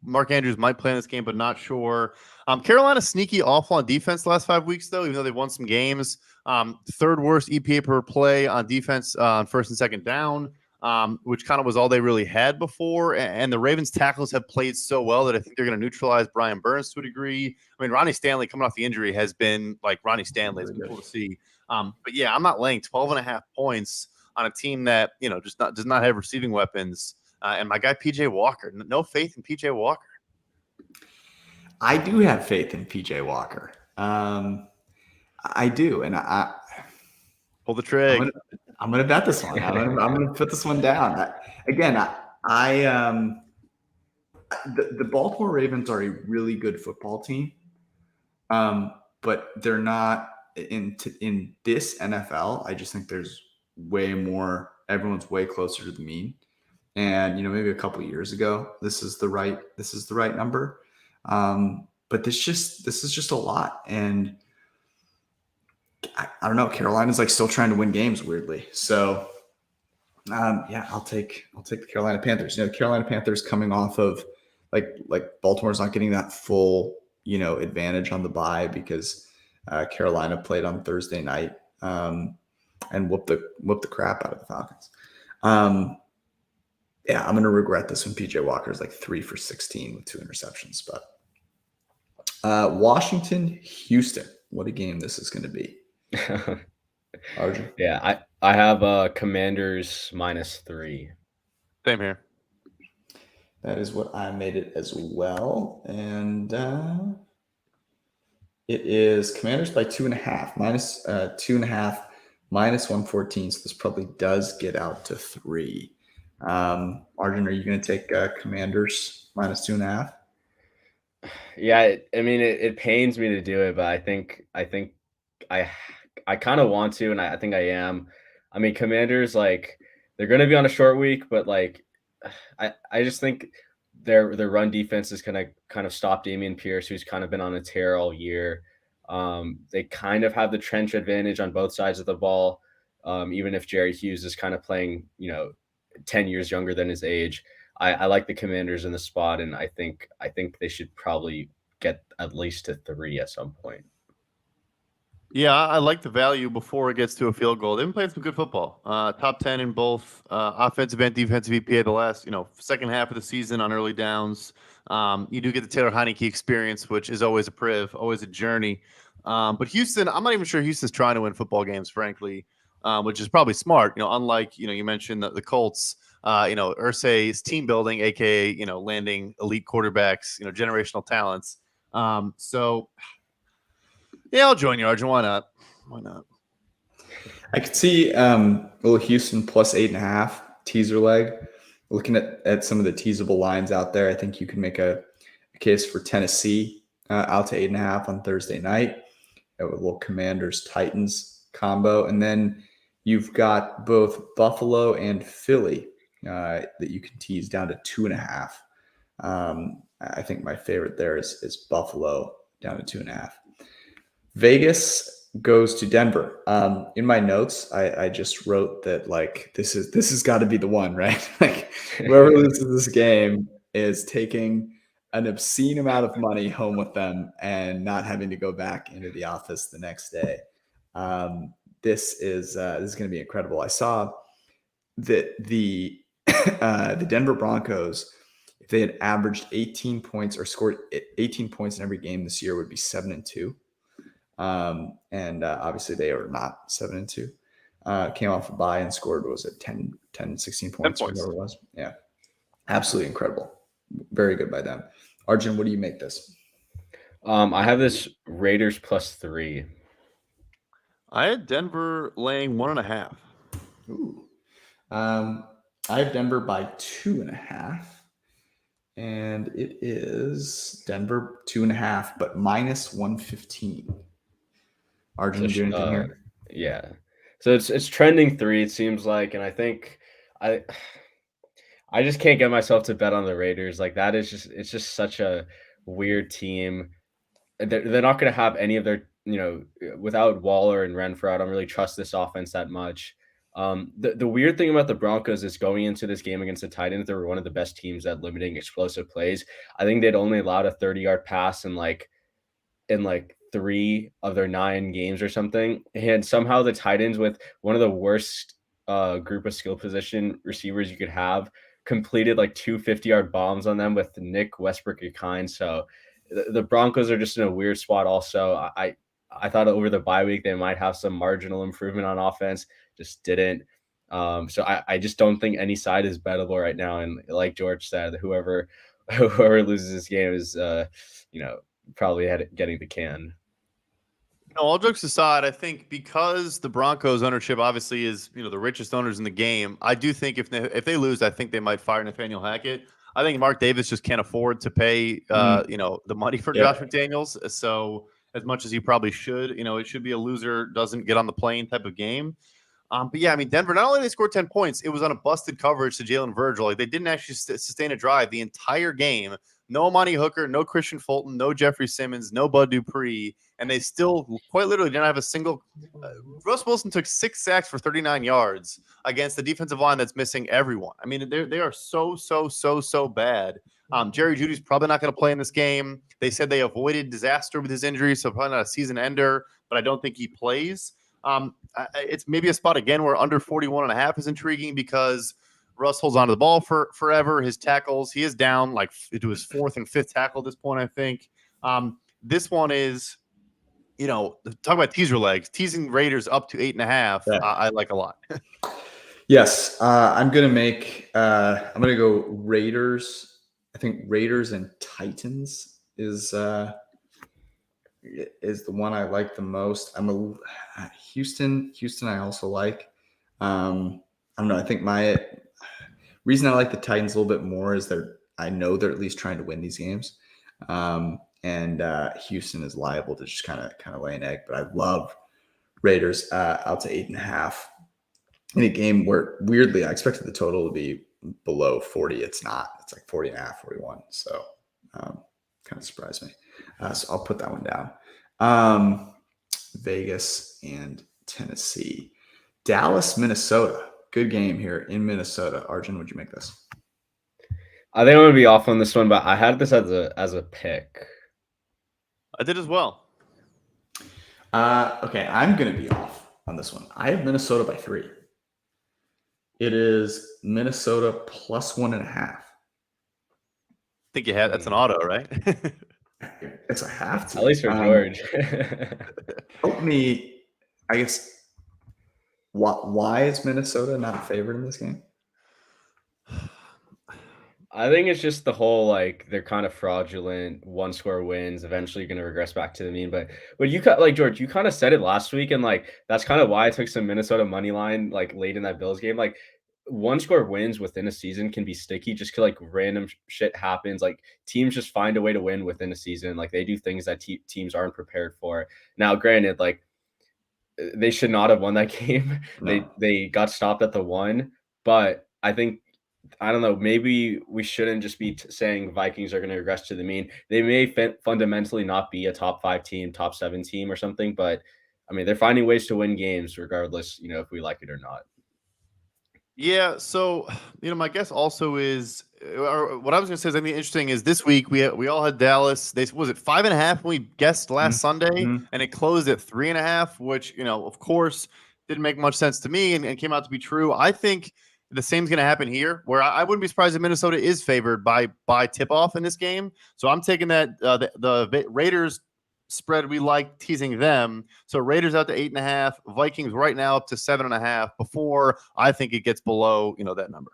Mark Andrews might play in this game, but not sure. Carolina sneaky awful on defense the last 5 weeks, though, even though they've won some games. 3rd worst EPA per play on defense on 1st and 2nd down. Which kind of was all they really had before. And the Ravens tackles have played so well that I think they're going to neutralize Brian Burns to a degree. I mean, Ronnie Stanley coming off the injury has been like Ronnie Stanley. It's cool to see. But yeah, I'm not laying 12.5 points on a team that, does not have receiving weapons. and my guy PJ Walker. No faith in PJ Walker. I do have faith in PJ Walker. I do, and Pull the trigger. I'm gonna bet this one. I'm gonna put this one down. The Baltimore Ravens are a really good football team, but they're not in this NFL. I just think there's way more. Everyone's way closer to the mean, and maybe a couple of years ago, this is the right number. But this is just a lot, and I don't know. Carolina's like still trying to win games weirdly. So, I'll take the Carolina Panthers. The Carolina Panthers coming off of like Baltimore's not getting that full advantage on the bye because Carolina played on Thursday night and whooped the crap out of the Falcons. I'm gonna regret this when PJ Walker's like 3 for 16 with 2 interceptions. But Washington, Houston, what a game this is going to be. Arjun. Yeah, I have Commanders -3. Same here. That is what I made it as well, and it is Commanders by 2.5 -2.5 -114. So this probably does get out to 3. Arjun, are you going to take Commanders -2.5? Yeah, I mean, it pains me to do it, but I think I kind of want to, and I think I am. I mean, Commanders, like, they're going to be on a short week, but like, I just think their run defense is going to kind of stop Dameon Pierce, who's kind of been on a tear all year. They kind of have the trench advantage on both sides of the ball, even if Jerry Hughes is kind of playing, 10 years younger than his age. I like the Commanders in the spot, and I think they should probably get at least to 3 at some point. Yeah, I like the value before it gets to a field goal. They've been playing some good football. Top 10 in both offensive and defensive EPA the last, second half of the season on early downs. You do get the Taylor Heineke experience, which is always a priv, always a journey. But Houston, I'm not even sure Houston's trying to win football games, frankly, which is probably smart. Unlike, you mentioned the Colts, Irsay's team building, aka, landing elite quarterbacks, generational talents. So yeah, I'll join you, Arjun. Why not? I could see little Houston plus 8.5 teaser leg. Looking at some of the teasable lines out there, I think you can make a case for Tennessee out to 8.5 on Thursday night. A little Commanders Titans combo, and then you've got both Buffalo and Philly that you can tease down to 2.5. I think my favorite there is Buffalo down to 2.5. Vegas goes to Denver. In my notes, I just wrote that like this has got to be the one, right? Like whoever loses this game is taking an obscene amount of money home with them and not having to go back into the office the next day. This is going to be incredible. I saw that the Denver Broncos, if they had averaged 18 points or scored 18 points in every game this year, would be 7-2. And obviously they are not 7-2. Came off a bye and scored, what was it, 10, 16 points, or whatever it was. Yeah. Absolutely incredible. Very good by them. Arjun, what do you make this? I have this Raiders +3. I had Denver laying 1.5. Ooh. I have Denver by 2.5. And it is Denver 2.5, but -115. Arjun, do anything here? Yeah. So it's trending 3, it seems like, and I think I just can't get myself to bet on the Raiders. Like that is it's just such a weird team. They're not going to have any of their, without Waller and Renfro. I don't really trust this offense that much. The weird thing about the Broncos is going into this game against the Titans, they were one of the best teams at limiting explosive plays. I think they'd only allowed a 30-yard pass in 3 of their 9 games or something. And somehow the Titans, with one of the worst group of skill position receivers you could have, completed 2 50-yard bombs on them with Nick Westbrook-Ikine. So the Broncos are just in a weird spot also. I thought over the bye week they might have some marginal improvement on offense. Just didn't. So I just don't think any side is bettable right now. And like George said, whoever loses this game is, probably getting the can. No, all jokes aside, I think because the Broncos ownership obviously is, the richest owners in the game, I do think if they lose, I think they might fire Nathaniel Hackett. I think Mark Davis just can't afford to pay, the money for Josh McDaniels. So as much as he probably should, it should be a loser doesn't get on the plane type of game. But yeah, I mean, Denver, not only did they score 10 points, it was on a busted coverage to Jalen Virgil. Like, they didn't actually sustain a drive the entire game. No Amani Hooker, no Christian Fulton, no Jeffrey Simmons, no Bud Dupree, and they still quite literally didn't have a single. Russ Wilson took 6 sacks for 39 yards against the defensive line that's missing everyone. I mean, they are so bad. Jerry Jeudy's probably not going to play in this game. They said they avoided disaster with his injury, so probably not a season ender, but I don't think he plays. It's maybe a spot again where under 41.5 is intriguing because Russ holds onto the ball for forever. His tackles, he is down like to his 4th and 5th tackle at this point, I think. This one is, talk about teaser legs, teasing Raiders up to 8.5. Yeah. I like a lot. Yes, I'm gonna go Raiders. I think Raiders and Titans is the one I like the most. Houston. I also like. I don't know. I think my reason I like the Titans a little bit more is I know they're at least trying to win these games, and Houston is liable to just kind of lay an egg. But I love Raiders out to 8.5 in a game where weirdly I expected the total to be below 40. It's not. It's like 40.5, 41. So kind of surprised me. So I'll put that one down. Vegas and Tennessee. Dallas, Minnesota. Good game here in Minnesota. Arjun, would you make this? I think I'm gonna be off on this one, but I had this as a pick. I did as well. Okay, I'm gonna be off on this one. I have Minnesota by 3. It is Minnesota plus 1.5. I think you had that's an auto, right? It's a have to. At least for George. Help me, I guess. Why is Minnesota not favored in this game? I think it's just the whole, like, they're kind of fraudulent, 1-score wins, eventually going to regress back to the mean. But you George, you kind of said it last week, and like that's kind of why I took some Minnesota money line like late in that Bills game. Like 1-score wins within a season can be sticky just because like random shit happens. Like teams just find a way to win within a season. Like they do things that teams aren't prepared for. Now, granted, like they should not have won that game. No. They got stopped at the 1, but I think, I don't know, maybe we shouldn't just be saying Vikings are going to regress to the mean. They may fundamentally not be a top 5 team, top 7 team or something, but I mean, they're finding ways to win games regardless, if we like it or not. Yeah, so my guess also is, or what I was going to say is, I think interesting is this week we all had Dallas. Was it 5.5 when we guessed last Sunday, and it closed at 3.5, which of course didn't make much sense to me and came out to be true. I think the same's going to happen here, where I wouldn't be surprised if Minnesota is favored by tip-off in this game. So I'm taking that the Raiders spread, we like teasing them. So Raiders out to 8.5, Vikings right now up to 7.5 before I think it gets below that number.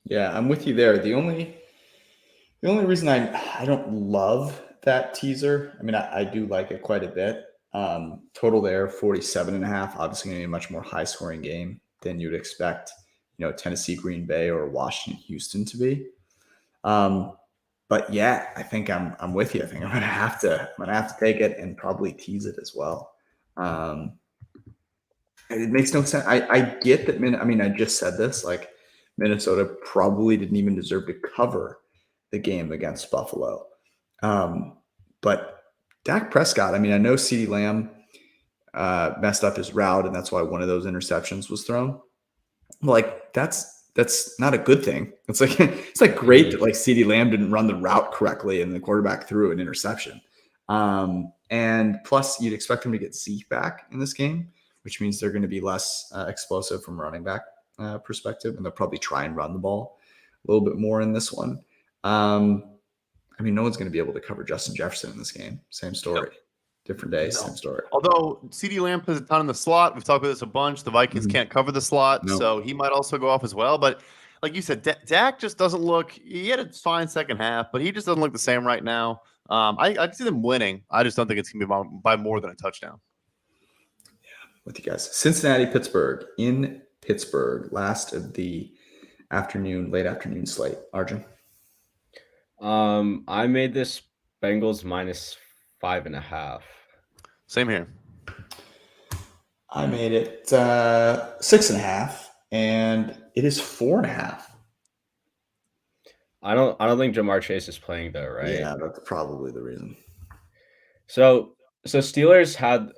Yeah, I'm with you there. The only reason I don't love that teaser, I mean, I do like it quite a bit. Total there 47.5, obviously going to be a much more high scoring game than you'd expect, Tennessee, Green Bay, or Washington, Houston to be. But yeah, I think I'm with you. I think I'm gonna have to take it and probably tease it as well. It makes no sense. I get that. I just said this. Like Minnesota probably didn't even deserve to cover the game against Buffalo. But Dak Prescott. I know CeeDee Lamb messed up his route, and that's why one of those interceptions was thrown. Like that's not a good thing. It's like great that like CeeDee Lamb didn't run the route correctly and the quarterback threw an interception. And plus you'd expect him to get Zeke back in this game, which means they're going to be less explosive from running back perspective, and they'll probably try and run the ball a little bit more in this one. No one's going to be able to cover Justin Jefferson in this game. Same story. Different day, No. same story. Although CeeDee Lamb plays a ton in the slot. We've talked about this a bunch. The Vikings can't cover the slot, so he might also go off as well. But like you said, Dak just doesn't look – he had a fine second half, but he just doesn't look the same right now. I can see them winning. I just don't think it's going to be by more than a touchdown. Yeah, with you guys. Cincinnati, Pittsburgh. In Pittsburgh, last of the late afternoon slate. Arjun? I made this Bengals -5.5. Same here. I made it 6.5, and it is 4.5. I don't think Jamar Chase is playing though, right? Yeah, that's probably the reason. So Steelers had,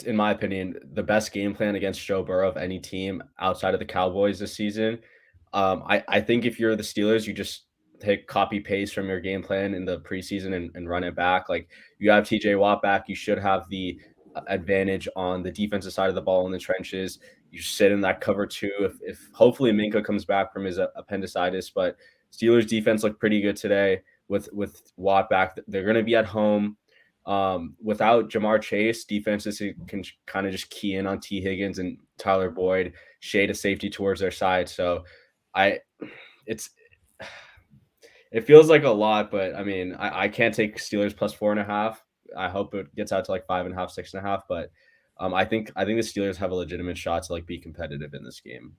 in my opinion, the best game plan against Joe Burrow of any team outside of the Cowboys this season. I think if you're the Steelers, you just take copy paste from your game plan in the preseason and run it back. Like, you have TJ Watt back, you should have the advantage on the defensive side of the ball in the trenches. You sit in that cover 2 if hopefully Minka comes back from his appendicitis. But Steelers defense looked pretty good today with Watt back. They're going to be at home. Without Jamar Chase, defenses can kind of just key in on T. Higgins and Tyler Boyd, shade a safety towards their side. So it feels like a lot, but I mean, I can't take Steelers +4.5. I hope it gets out to like 5.5, 6.5. But I think the Steelers have a legitimate shot to like be competitive in this game.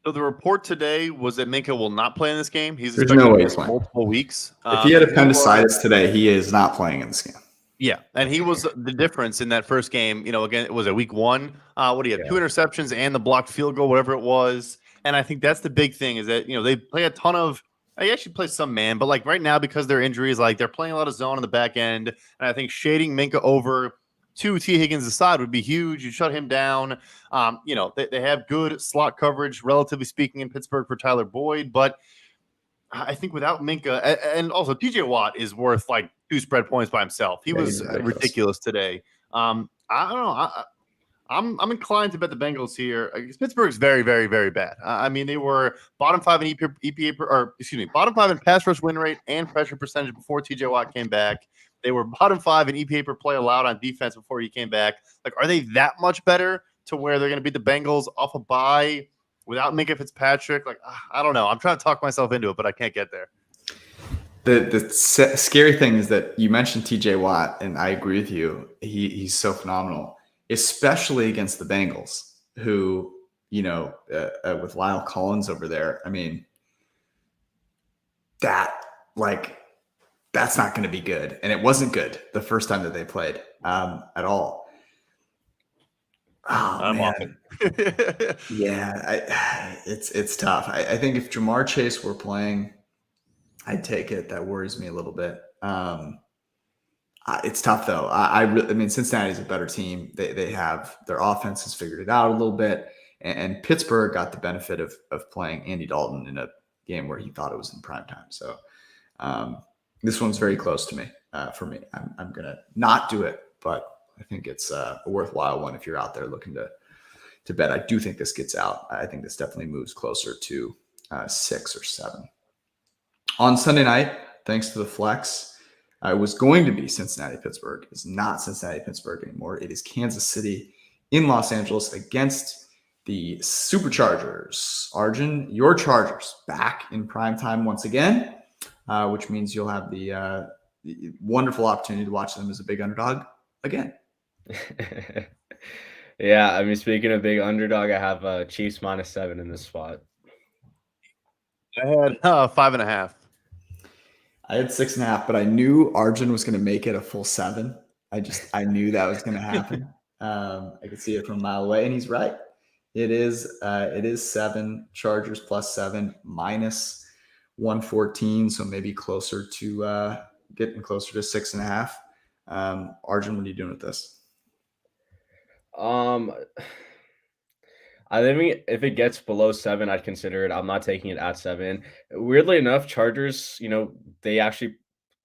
So the report today was that Minka will not play in this game. He's There's expected no way to he's miss playing. multiple weeks. If he had appendicitis today, he is not playing in this game. Yeah, and he was the difference in that first game. You know, again, it was a week 1. What do you have? 2 interceptions and the blocked field goal, whatever it was. And I think that's the big thing is that, you know, they play a ton of – they actually play some man, but like right now because their injuries, like they're playing a lot of zone on the back end. And I think shading Minka over to T. Higgins' side would be huge. You shut him down. You know, they have good slot coverage, relatively speaking, in Pittsburgh for Tyler Boyd. But I think without Minka, and also TJ Watt is worth like 2 spread points by himself. He was ridiculous today. I don't know. I'm inclined to bet the Bengals here. Pittsburgh's very, very, very bad. I mean, they were bottom 5 in bottom 5 in pass rush win rate and pressure percentage before TJ Watt came back. They were bottom 5 in EPA per play allowed on defense before he came back. Like, are they that much better to where they're going to beat the Bengals off a bye without Minka Fitzpatrick? Like, I don't know. I'm trying to talk myself into it, but I can't get there. The scary thing is that you mentioned TJ Watt, and I agree with you. He's so phenomenal, especially against the Bengals, who, you know, with Lyle Collins over there. I mean, that's not going to be good. And it wasn't good the first time that they played at all. Oh, man. Yeah, it's tough. I think if Jamar Chase were playing, I'd take it. That worries me a little bit. It's tough, though. I mean, Cincinnati's a better team. They have their offense has figured it out a little bit. And Pittsburgh got the benefit of playing Andy Dalton in a game where he thought it was in prime time. So this one's very close to me. For me, I'm gonna not do it, but I think it's a worthwhile one if you're out there looking to bet. I do think this gets out. I think this definitely moves closer to 6 or 7 on Sunday night. Thanks to the flex, it was going to be Cincinnati Pittsburgh. It's not Cincinnati Pittsburgh anymore. It is Kansas City in Los Angeles against the Superchargers. Arjun, your Chargers back in prime time once again, which means you'll have the wonderful opportunity to watch them as a big underdog again. Yeah, I mean, speaking of big underdog, I have Chiefs -7 in this spot. I had 5.5. I had 6.5, but I knew Arjun was going to make it a full 7. I knew that was going to happen. I could see it from a mile away, and he's right. It is 7 Chargers +7 -114, so maybe closer to getting closer to 6.5. Arjun, what are you doing with this? I think if it gets below 7, I'd consider it. I'm not taking it at 7. Weirdly enough, Chargers, you know, they actually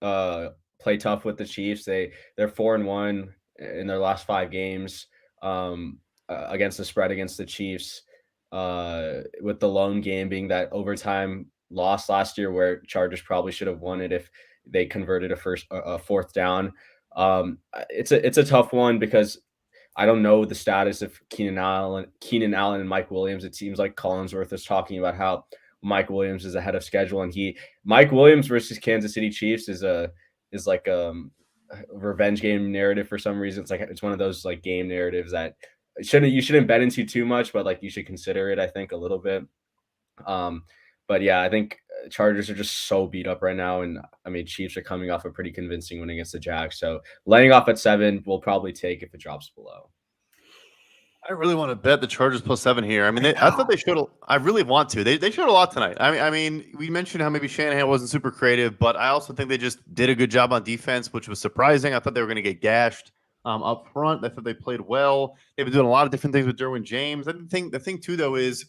play tough with the Chiefs. They're 4-1 in their last 5 games against the spread against the Chiefs. With the lone game being that overtime loss last year, where Chargers probably should have won it if they converted a 4th down. It's a tough one because I don't know the status of Keenan Allen, and Mike Williams. It seems like Collinsworth is talking about how Mike Williams is ahead of schedule, and Mike Williams versus Kansas City Chiefs is like a revenge game narrative for some reason. It's one of those like game narratives that you shouldn't bet into too much, but like you should consider it, I think, a little bit. But yeah, I think Chargers are just so beat up right now, and I mean Chiefs are coming off a pretty convincing win against the Jags, so laying off at 7 we'll probably take if it drops below. I really want to bet the Chargers +7 here. I mean, I thought they showed. I really want to. They showed a lot tonight. I mean, we mentioned how maybe Shanahan wasn't super creative, but I also think they just did a good job on defense, which was surprising. I thought they were going to get gashed up front. I thought they played well. They've been doing a lot of different things with Derwin James. The thing too, though, is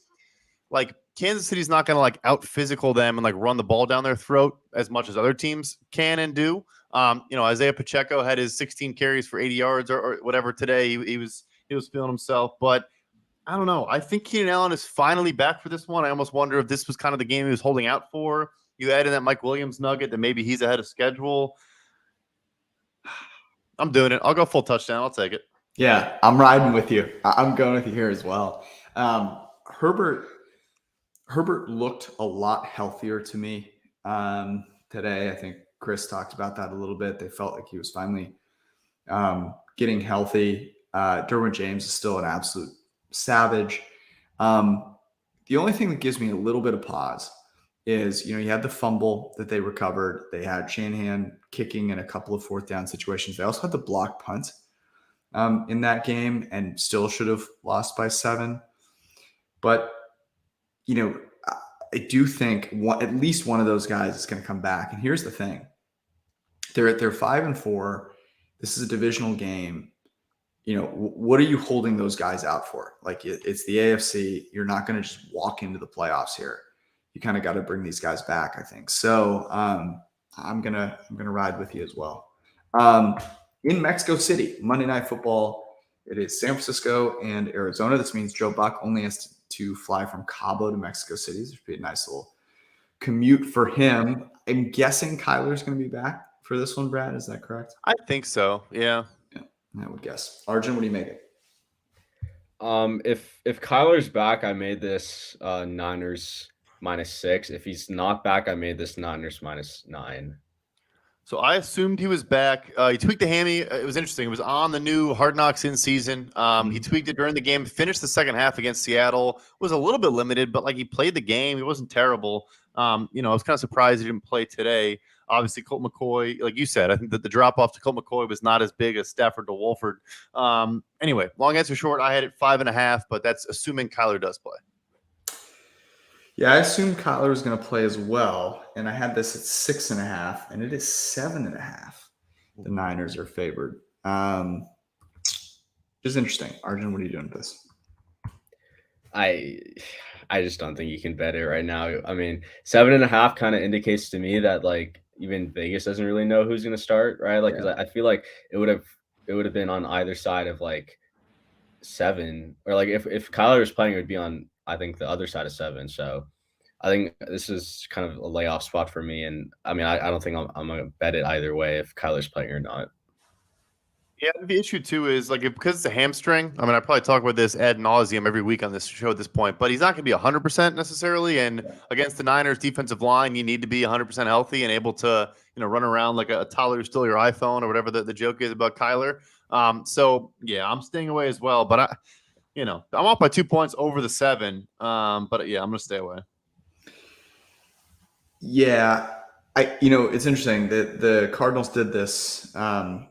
like Kansas City's not going to like out physical them and like run the ball down their throat as much as other teams can and do. Isaiah Pacheco had his 16 carries for 80 yards or whatever today. He was feeling himself, but I don't know. I think Keenan Allen is finally back for this one. I almost wonder if this was kind of the game he was holding out for. You add in that Mike Williams nugget that maybe he's ahead of schedule. I'm doing it. I'll go full touchdown. I'll take it. Yeah, I'm riding with you. I'm going with you here as well. Herbert looked a lot healthier to me today. I think Chris talked about that a little bit. They felt like he was finally getting healthy. Derwin James is still an absolute savage. The only thing that gives me a little bit of pause is, you had the fumble that they recovered. They had Shanahan kicking in a couple of 4th down situations. They also had the block punt in that game and still should have lost by 7. But, I do think at least one of those guys is going to come back. And here's the thing. They're 5-4. This is a divisional game. What are you holding those guys out for? Like it's the AFC. You're not going to just walk into the playoffs here. You kind of got to bring these guys back, I think. So I'm gonna ride with you as well. In Mexico City, Monday Night Football. It is San Francisco and Arizona. This means Joe Buck only has to fly from Cabo to Mexico City. This would be a nice little commute for him. I'm guessing Kyler's going to be back for this one, Brad. Is that correct? I think so. Yeah. I would guess. Arjun, what do you make it? If Kyler's back, I made this Niners -6. If he's not back, I made this Niners -9. So I assumed he was back. He tweaked the hammy. It was interesting. It was on the new Hard Knocks in season. He tweaked it during the game, finished the second half against Seattle. Was a little bit limited, but like he played the game. He wasn't terrible. I was kind of surprised he didn't play today. Obviously, Colt McCoy, like you said, I think that the drop-off to Colt McCoy was not as big as Stafford to Wolford. Anyway, long answer short, I had it 5.5, but that's assuming Kyler does play. Yeah, I assumed Kyler was going to play as well, and I had this at 6.5, and it is 7.5. The Niners are favored. Just interesting. Arjun, what are you doing with this? I just don't think you can bet it right now. I mean, 7.5 kind of indicates to me that like even Vegas doesn't really know who's going to start, right? Like, 'cause I feel like it would have been on either side of like 7, or like if Kyler was playing, it would be on, I think, the other side of 7. So I think this is kind of a layoff spot for me. And I mean, I don't think I'm going to bet it either way if Kyler's playing or not. Yeah, the issue too is like because it's a hamstring. I mean, I probably talk about this ad nauseum every week on this show at this point, but he's not going to be 100% necessarily. And against the Niners defensive line, you need to be 100% healthy and able to run around like a toddler who stole your iPhone or whatever the joke is about Kyler. So yeah, I'm staying away as well. But I'm off by 2 points over the 7. But yeah, I'm going to stay away. Yeah. It's interesting that the Cardinals did this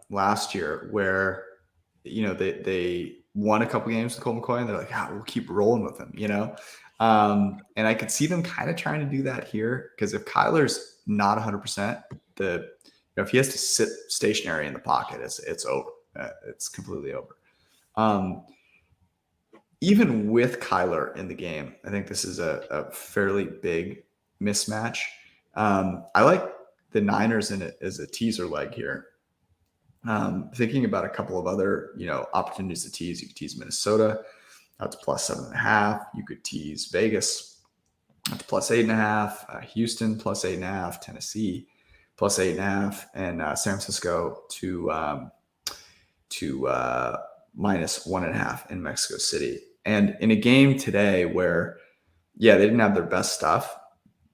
last year where, they won a couple games with Colt McCoy and they're like, we'll keep rolling with him, and I could see them kind of trying to do that here because if Kyler's not 100%, if he has to sit stationary in the pocket, it's over. It's completely over. Even with Kyler in the game, I think this is a fairly big mismatch. I like the Niners in it as a teaser leg here. Thinking about a couple of other, opportunities to tease. You could tease Minnesota. That's +7.5. You could tease Vegas. That's +8.5. Houston +8.5. Tennessee plus 8.5, and San Francisco to minus 1.5 in Mexico City. And in a game today where, yeah, they didn't have their best stuff,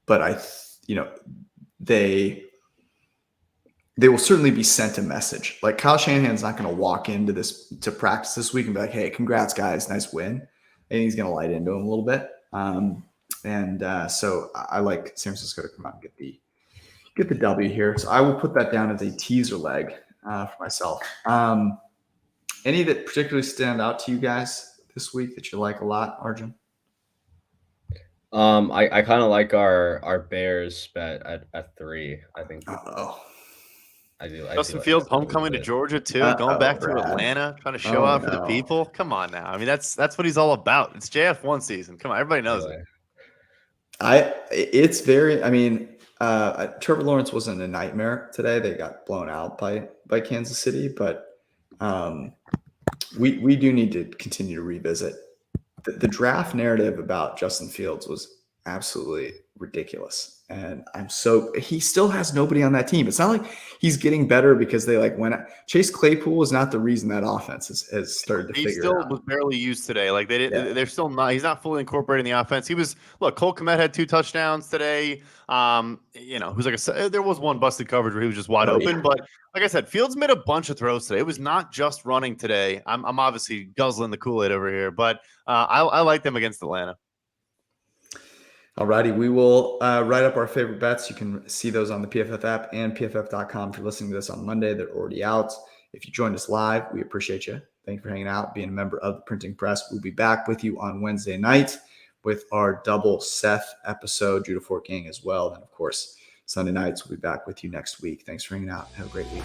but they will certainly be sent a message. Like Kyle Shanahan's not going to walk into to practice this week and be like, "Hey, congrats guys, nice win." I think he's going to light into him a little bit. So I like San Francisco to come out and get the W here. So I will put that down as a teaser leg for myself. Any that particularly stand out to you guys this week that you like a lot, Arjun? I kind of like our Bears bet at 3. I think. I do. Justin Fields homecoming to Georgia too, going back to Atlanta, trying to show out for the people. Come on now. I mean, that's what he's all about. It's JF1 season. Come on, everybody knows it. It's very. I mean, Trevor Lawrence wasn't a nightmare today. They got blown out by Kansas City, but we do need to continue to revisit the draft narrative about Justin Fields was absolutely ridiculous. And he still has nobody on that team. It's not like he's getting better because they went out. Chase Claypool is not the reason that offense has started to figure out. He still was barely used today. Like they're still not, he's not fully incorporating the offense. Cole Kmet had 2 touchdowns today. There was one busted coverage where he was just wide open, but like I said, Fields made a bunch of throws today. It was not just running today. I'm obviously guzzling the Kool-Aid over here, but I like them against Atlanta. Alrighty, we will write up our favorite bets. You can see those on the PFF app and PFF.com. If you're listening to this on Monday, they're already out. If you joined us live, we appreciate you. Thank you for hanging out, being a member of the Printing Press. We'll be back with you on Wednesday night with our double Seth episode, Judah Fort Gang as well. And of course, Sunday nights, we'll be back with you next week. Thanks for hanging out. Have a great week.